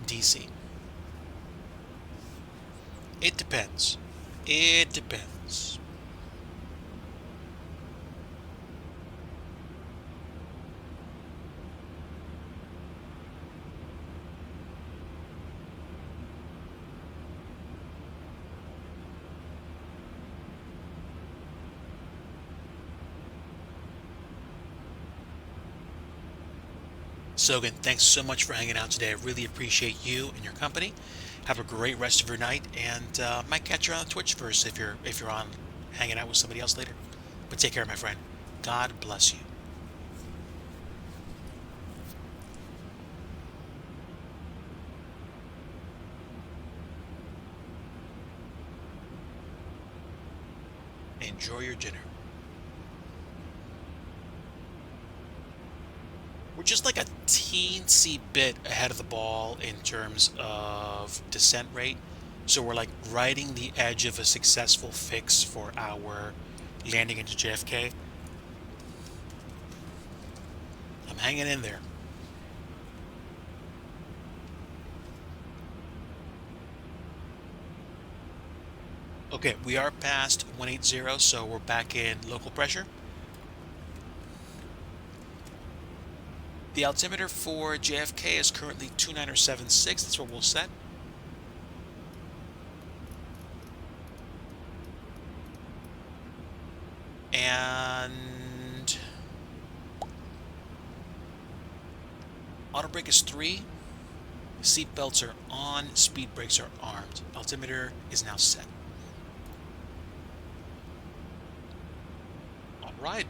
DC. It depends. It depends. Sogan, thanks so much for hanging out today. I really appreciate you and your company. Have a great rest of your night, and might catch you on Twitch first if you're on hanging out with somebody else later. But take care, my friend. God bless you. Enjoy your dinner. We're just like a teensy bit ahead of the ball in terms of descent rate. So we're like riding the edge of a successful fix for our landing into JFK. I'm hanging in there. Okay, we are past 180, so we're back in local pressure. The altimeter for JFK is currently 2976. That's what we'll set. And auto brake is 3. Seat belts are on. Speed brakes are armed. Altimeter is now set. All right.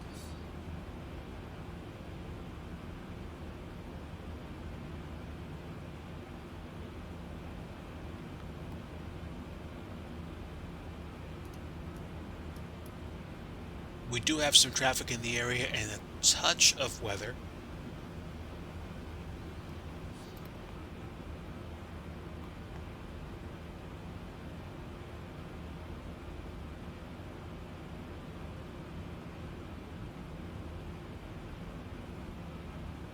We do have some traffic in the area and a touch of weather.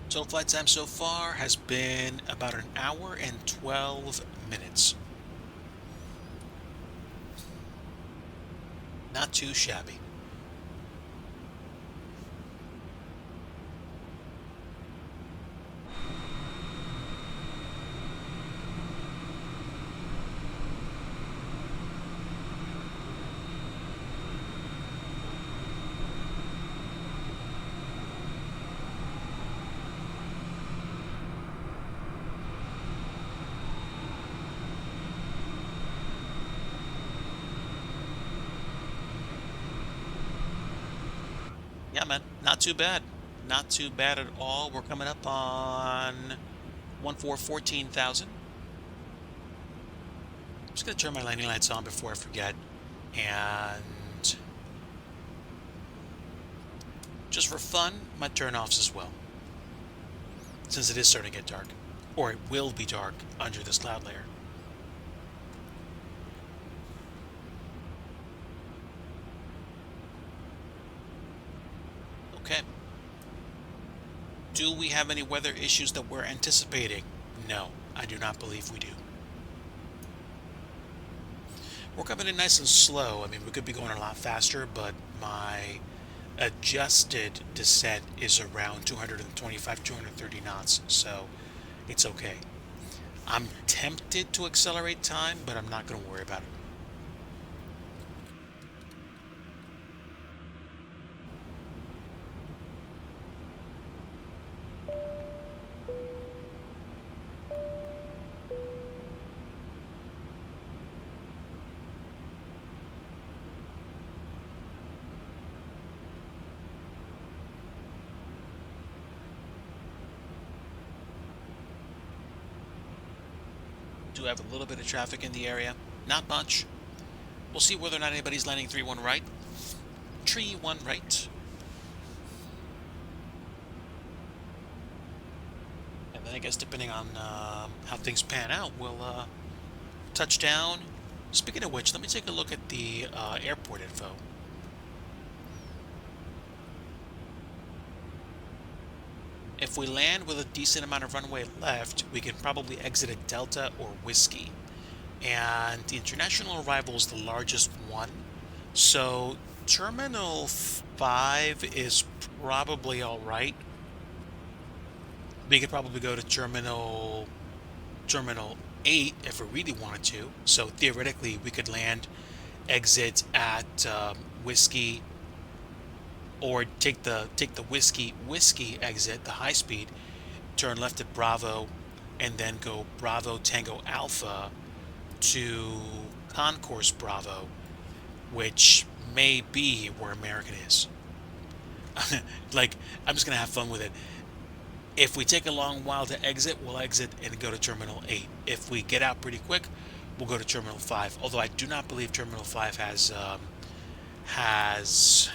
Total flight time so far has been about an hour and 12 minutes. Not too shabby. Yeah, man, not too bad. Not too bad at all. We're coming up on 14,000. I'm just gonna turn my landing lights on before I forget, and just for fun, my turn-offs as well, since it is starting to get dark, or it will be dark under this cloud layer. Okay. Do we have any weather issues that we're anticipating? No, I do not believe we do. We're coming in nice and slow. I mean, we could be going a lot faster, but my adjusted descent is around 225, 230 knots, so it's okay. I'm tempted to accelerate time, but I'm not going to worry about it. Do have a little bit of traffic in the area. Not much. We'll see whether or not anybody's landing 3-1 right. 3-1 right. And then I guess depending on how things pan out, we'll touch down. Speaking of which, let me take a look at the airport info. If we land with a decent amount of runway left, we can probably exit at Delta or Whiskey. And the international arrival is the largest one. So Terminal 5 is probably all right. We could probably go to Terminal 8 if we really wanted to. So theoretically, we could land, exit at Whiskey, or take the Whiskey exit, the high speed, turn left at Bravo, and then go Bravo Tango Alpha to Concourse Bravo, which may be where American is. Like, I'm just gonna have fun with it. If we take a long while to exit, we'll exit and go to Terminal 8. If we get out pretty quick, we'll go to Terminal 5. Although I do not believe Terminal 5 has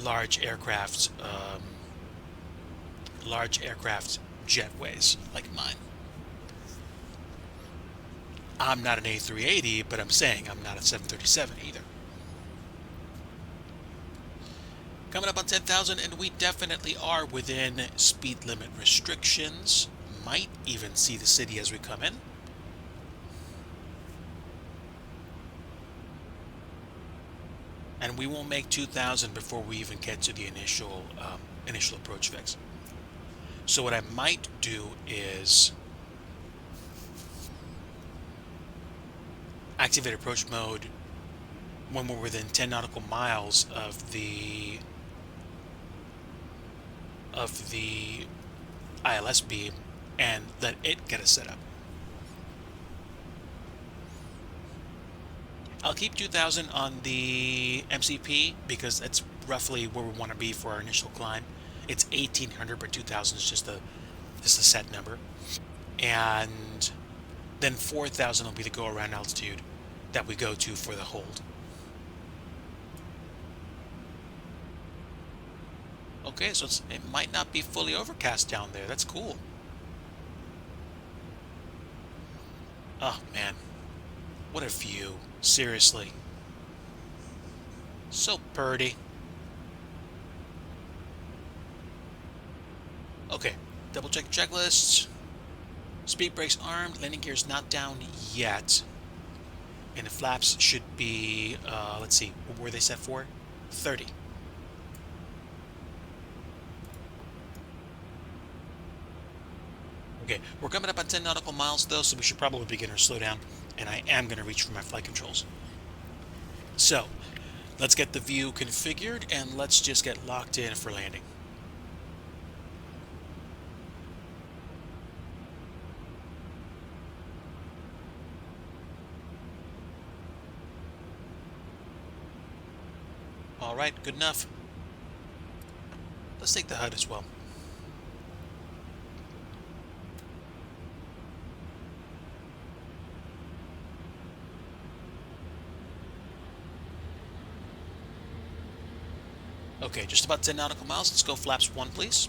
large aircraft jetways like mine. I'm not an A380, but I'm saying I'm not a 737 either. Coming up on 10,000, and we definitely are within speed limit restrictions. Might even see the city as we come in. And we won't make 2,000 before we even get to the initial approach fix. So what I might do is activate approach mode when we're within 10 nautical miles of the ILS beam and let it get us set up. I'll keep 2,000 on the MCP because that's roughly where we want to be for our initial climb. It's 1,800, but 2,000 is just a set number. And then 4,000 will be the go-around altitude that we go to for the hold. Okay, so it might not be fully overcast down there. That's cool. Oh, man. What a view. Seriously. So pretty. Okay, double check checklists. Speed brakes armed, landing gear's not down yet. And the flaps should be, let's see, what were they set for? 30. Okay, we're coming up on 10 nautical miles though, so we should probably begin our slowdown. And I am going to reach for my flight controls. So, let's get the view configured and let's just get locked in for landing. All right, good enough. Let's take the HUD as well. Okay, just about 10 nautical miles. Let's go flaps 1, please.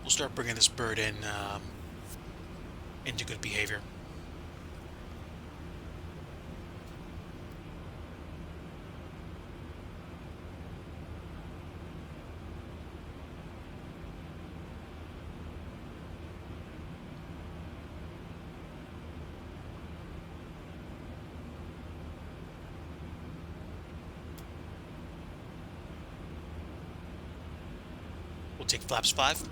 We'll start bringing this bird in into good behavior. We'll take flaps 5.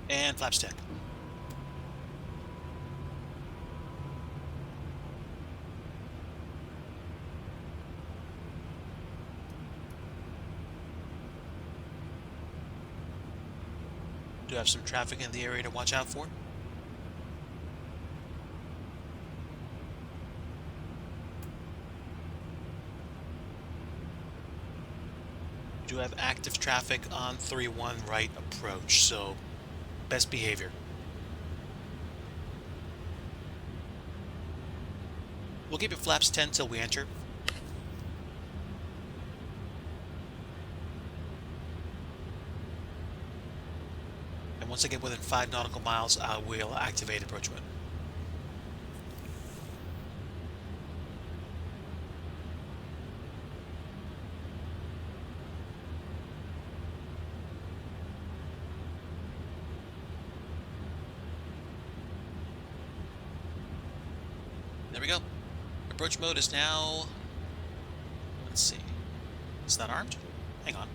And flaps 10. Do have some traffic in the area to watch out for. We do have active traffic on 31 right approach, so best behavior. We'll keep it flaps 10 till we enter. And once I get within 5 nautical miles, I will activate approach mode. There we go. Approach mode is now, let's see, it's not armed? Hang on.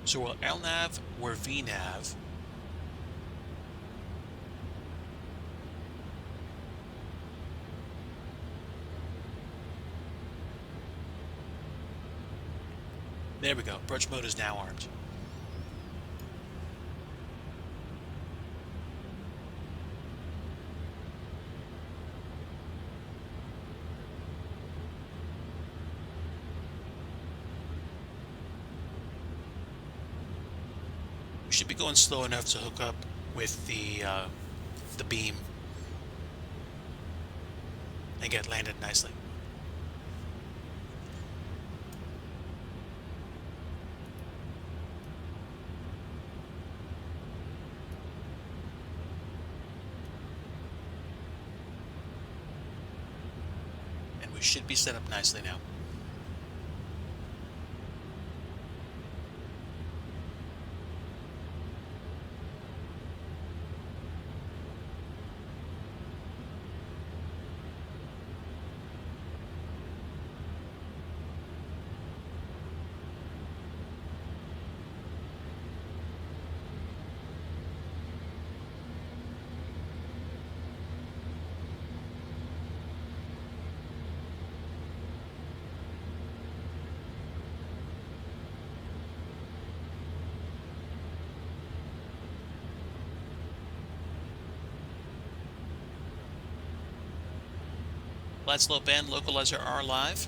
So we're LNAV, we're VNAV. There we go. Approach mode is now armed. We should be going slow enough to hook up with the beam and get landed nicely. And we should be set up nicely now. Glide slope and localizer are live.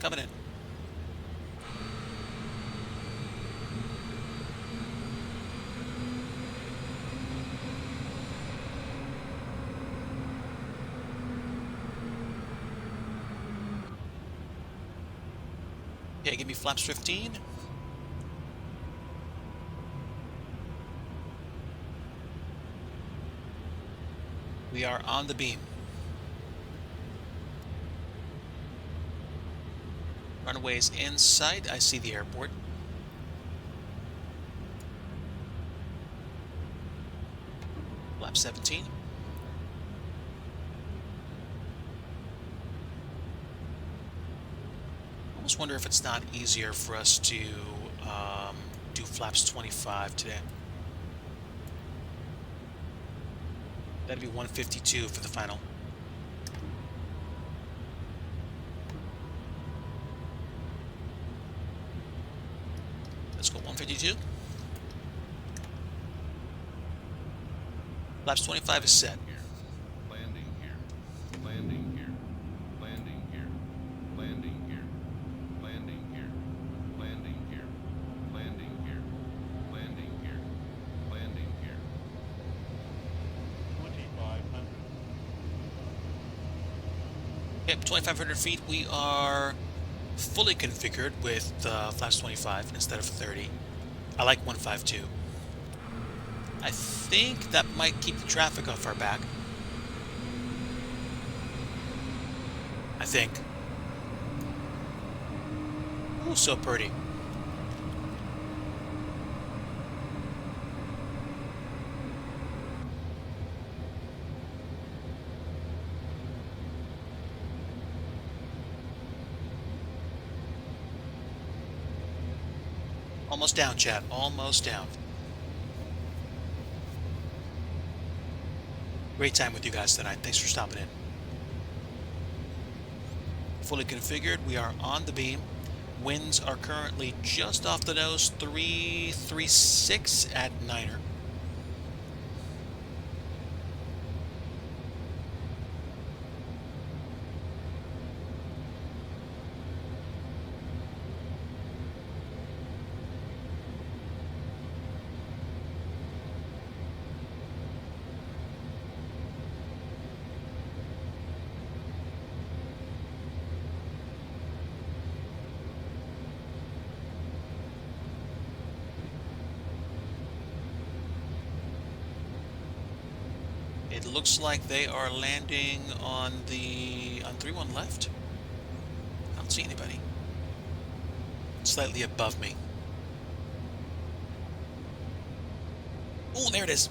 Coming in. Okay, give me flaps 15. We are on the beam. Runways in sight. I see the airport. Flap 17. almost wonder if it's not easier for us to do flaps 25 today. That'd be 152 for the final. Let's go 152. Flaps 25 is set. Landing here. Landing here. Landing here. Landing here. Landing here. Landing here. Landing here. Landing here. Landing here. 2,500. Okay, 2,500 feet. We are fully configured with flaps 25 instead of 30. I like 152. I think that might keep the traffic off our back. I think. Ooh, so pretty. Almost down, chat. Almost down. Great time with you guys tonight. Thanks for stopping in. Fully configured. We are on the beam. Winds are currently just off the nose, 336 at Niner. It looks like they are landing on 3-1 left. I don't see anybody. Slightly above me. Oh, there it is.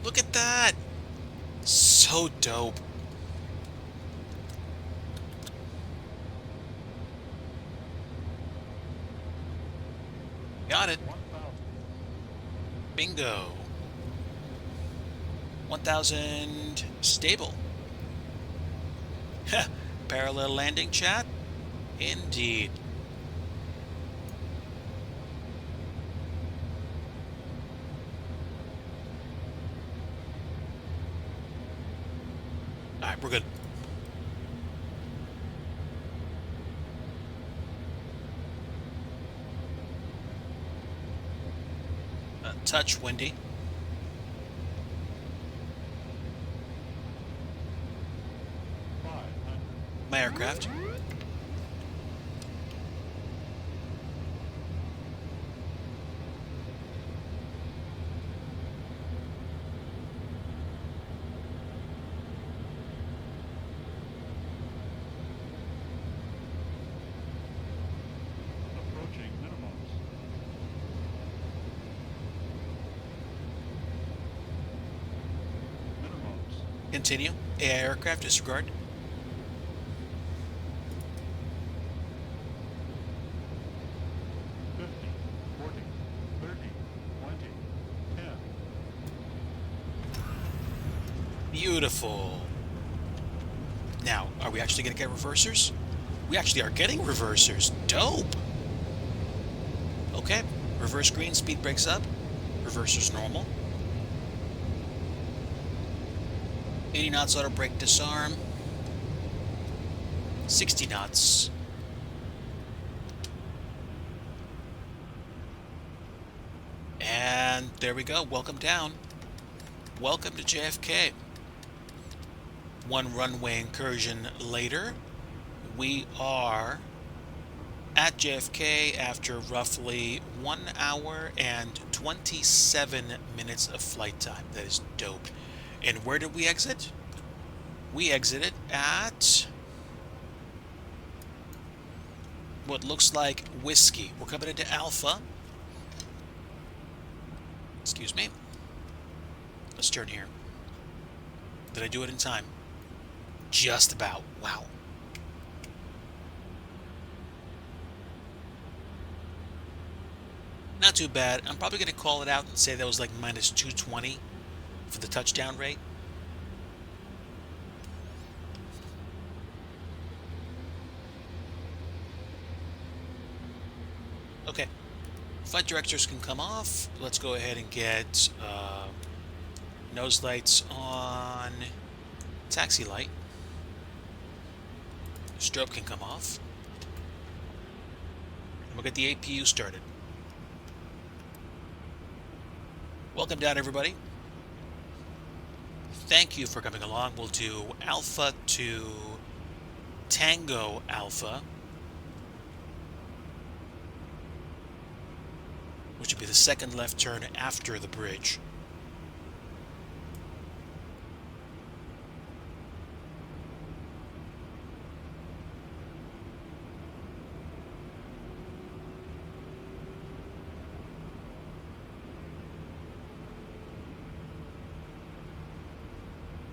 Look at that. So dope. Got it. 1,000. Bingo. 1,000 stable. Parallel landing, chat? Indeed. Alright, we're good. Touch windy. My aircraft. Approaching minimums. Minimums. Continue. AI aircraft disregard. 50, 40, 30, 20, 10. Beautiful. Now, are we actually going to get reversers? We actually are getting reversers. Dope. Okay. Reverse green, speed breaks up. Reversers normal. 80 knots auto brake disarm. 60 knots. And there we go. Welcome down. Welcome to JFK. One runway incursion later, we are at JFK after roughly 1 hour and 27 minutes of flight time. That is dope. And where did we exit? We exited at what looks like Whiskey. We're coming into Alpha. Excuse me. Let's turn here. Did I do it in time? Just about. Wow. Not too bad. I'm probably going to call it out and say that was like minus 220 for the touchdown rate. Okay. Flight directors can come off. Let's go ahead and get nose lights on. Taxi light. Strobe can come off. And we'll get the APU started. Welcome down, everybody. Thank you for coming along. We'll do Alpha to Tango Alpha, which would be the second left turn after the bridge.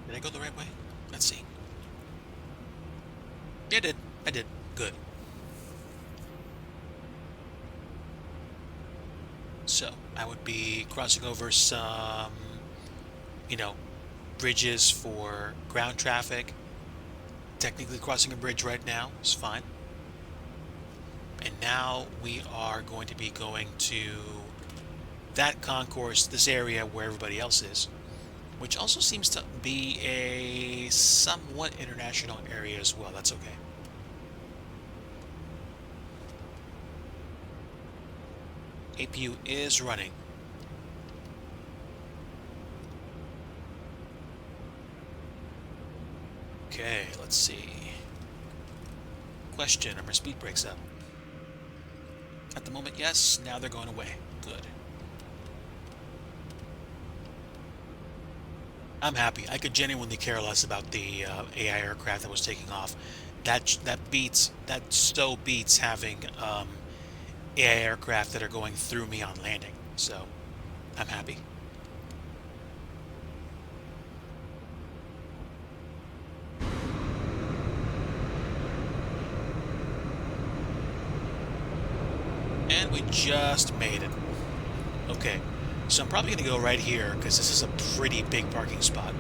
Did I go the right way? Let's see. Yeah, I did. I did. Good. So, I would be crossing over some, bridges for ground traffic. Technically crossing a bridge right now is fine. And now we are going to be going to that concourse, this area where everybody else is, which also seems to be a somewhat international area as well. That's okay. APU is running. Okay, let's see. Question, are my speed brakes up? At the moment, yes. Now they're going away. Good. I'm happy. I could genuinely care less about the AI aircraft that was taking off. That so beats having AI aircraft that are going through me on landing. So, I'm happy. And we just made it. Okay, so I'm probably going to go right here because this is a pretty big parking spot.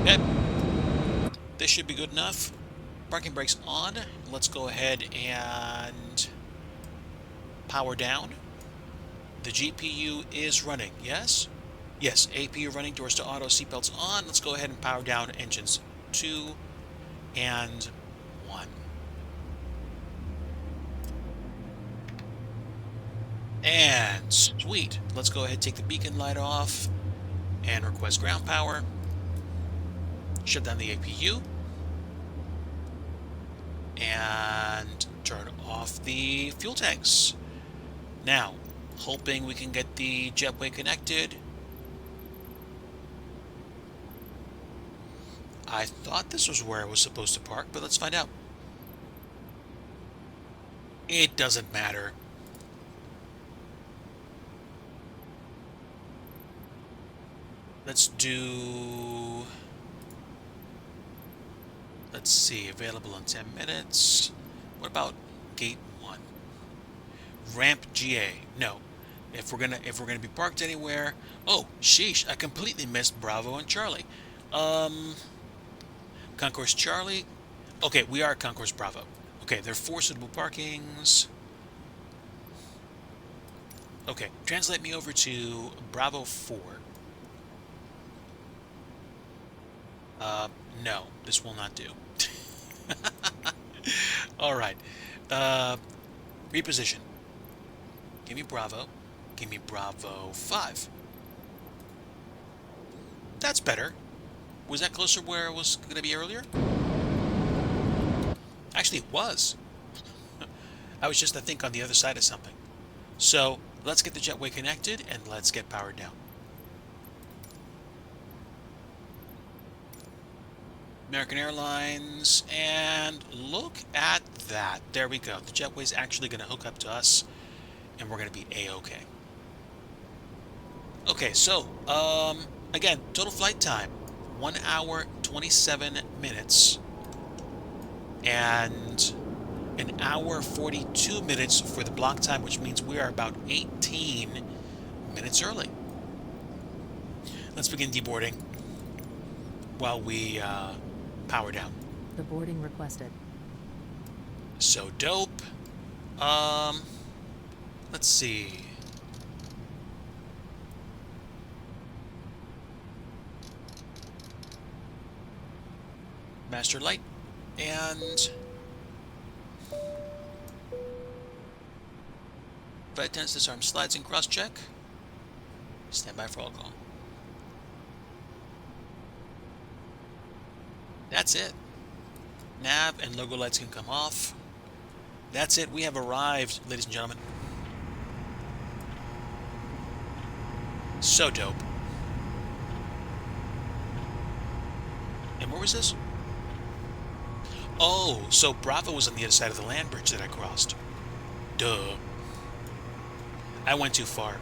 Okay, this should be good enough. Parking brakes on. Let's go ahead and power down. The GPU is running, yes? Yes, APU running, doors to auto, seatbelts on. Let's go ahead and power down engines 2 and 1. And sweet. Let's go ahead and take the beacon light off and request ground power. Shut down the APU. And turn off the fuel tanks. Now, hoping we can get the jetway connected. I thought this was where I was supposed to park, but let's find out. It doesn't matter. Let's do... Let's see, available in 10 minutes. What about gate 1? Ramp GA. No. If we're gonna be parked anywhere. Oh, sheesh, I completely missed Bravo and Charlie. Concourse Charlie. Okay, we are Concourse Bravo. Okay, they're 4 suitable parkings. Okay, translate me over to Bravo 4. No, this will not do. All right. Uh, reposition. Give me Bravo. Give me Bravo 5. That's better. Was that closer where it was going to be earlier? Actually, it was. I was just, I think, on the other side of something. So let's get the jetway connected and let's get powered down. American Airlines, and look at that. There we go. The jetway's actually going to hook up to us, and we're going to be A-OK. Okay, so, again, total flight time, 1 hour, 27 minutes, and an hour, 42 minutes for the block time, which means we are about 18 minutes early. Let's begin deboarding while we power down. The boarding requested. So dope. Let's see. Master light and flight attendants disarm slides and cross check. Stand by for all call. That's it. Nav and logo lights can come off. That's it. We have arrived, ladies and gentlemen. So dope. And where was this? Oh, so Bravo was on the other side of the land bridge that I crossed. Duh. I went too far.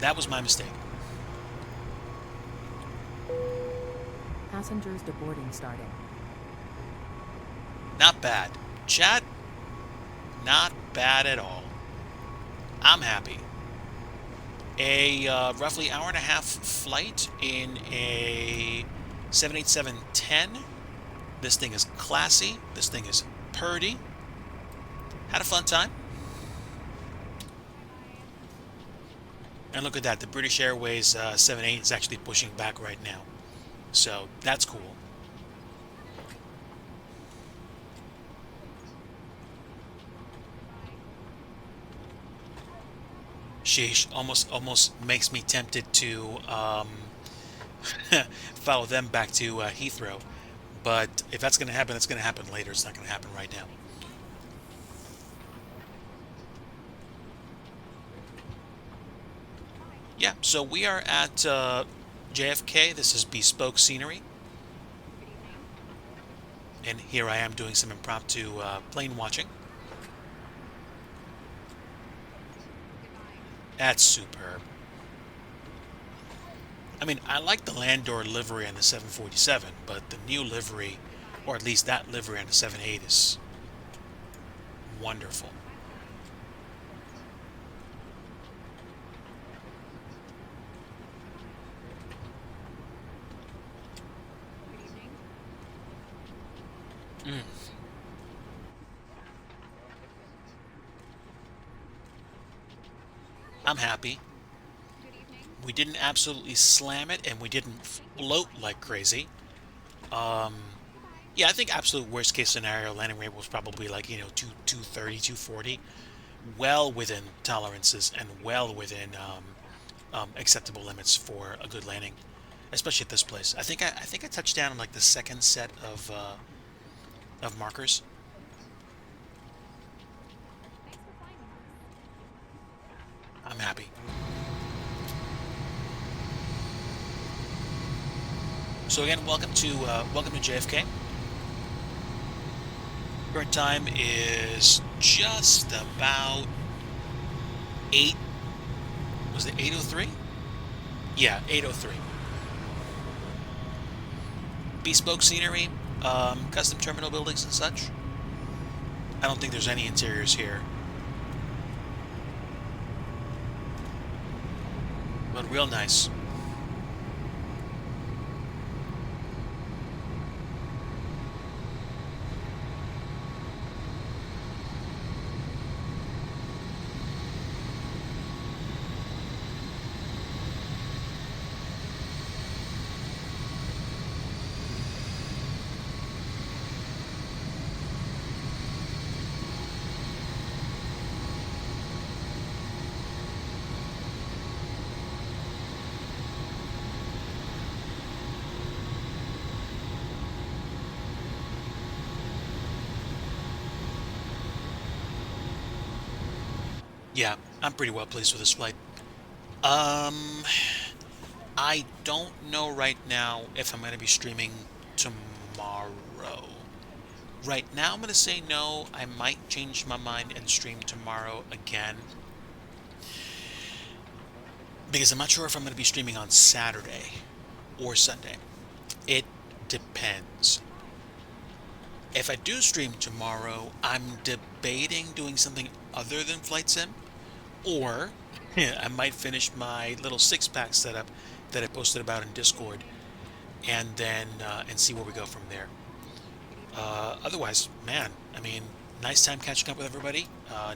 That was my mistake. Passengers deboarding starting. Not bad. Chat, not bad at all. I'm happy. A roughly hour and a half flight in a 787-10. This thing is classy. This thing is purdy. Had a fun time. And look at that. The British Airways 78 is actually pushing back right now. So that's cool. Sheesh, almost makes me tempted to follow them back to Heathrow. But if that's going to happen, it's going to happen later. It's not going to happen right now. Yeah, so we are at JFK. This is Bespoke Scenery. And here I am doing some impromptu plane watching. That's superb. I mean, I like the Landor livery on the 747, but the new livery, or at least that livery on the 78 is wonderful. Mm. I'm happy. We didn't absolutely slam it, and we didn't float like crazy. Yeah, I think absolute worst case scenario landing rate was probably like, 230, 240. Well within tolerances and well within acceptable limits for a good landing, especially at this place. I think I touched down on like the second set of markers. I'm happy. So again, welcome to JFK. Current time is just about 8. Was it 8:03? Yeah, 8:03. Bespoke scenery, custom terminal buildings and such. I don't think there's any interiors here, but real nice. Yeah, I'm pretty well pleased with this flight. Um, I don't know right now if I'm going to be streaming tomorrow. Right now, I'm going to say no. I might change my mind and stream tomorrow again. Because I'm not sure if I'm going to be streaming on Saturday or Sunday. It depends. If I do stream tomorrow, I'm debating doing something other than Flight Sim, or I might finish my little six-pack setup that I posted about in Discord, and then and see where we go from there. Otherwise, man, I mean, nice time catching up with everybody.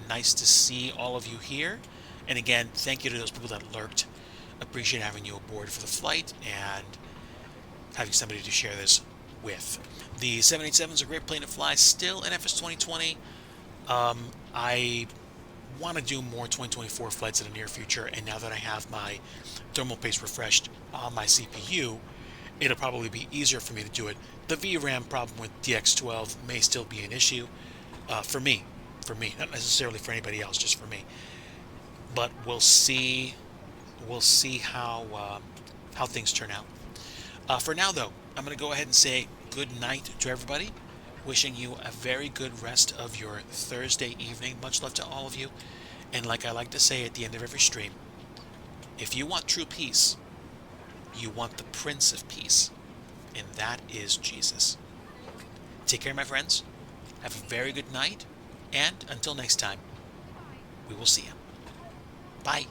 Nice to see all of you here, and again, thank you to those people that lurked. Appreciate having you aboard for the flight and having somebody to share this with. The 787 is a great plane to fly still in FS 2020. I want to do more 2024 flights in the near future, and now that I have my thermal paste refreshed on my CPU, it'll probably be easier for me to do it. The VRAM problem with DX12 may still be an issue for me, not necessarily for anybody else, just for me. But we'll see. We'll see how things turn out. For now, though, I'm going to go ahead and say good night to everybody. Wishing you a very good rest of your Thursday evening. Much love to all of you. And like I like to say at the end of every stream, if you want true peace, you want the Prince of Peace, and that is Jesus. Take care, my friends. Have a very good night, and until next time, we will see you. Bye.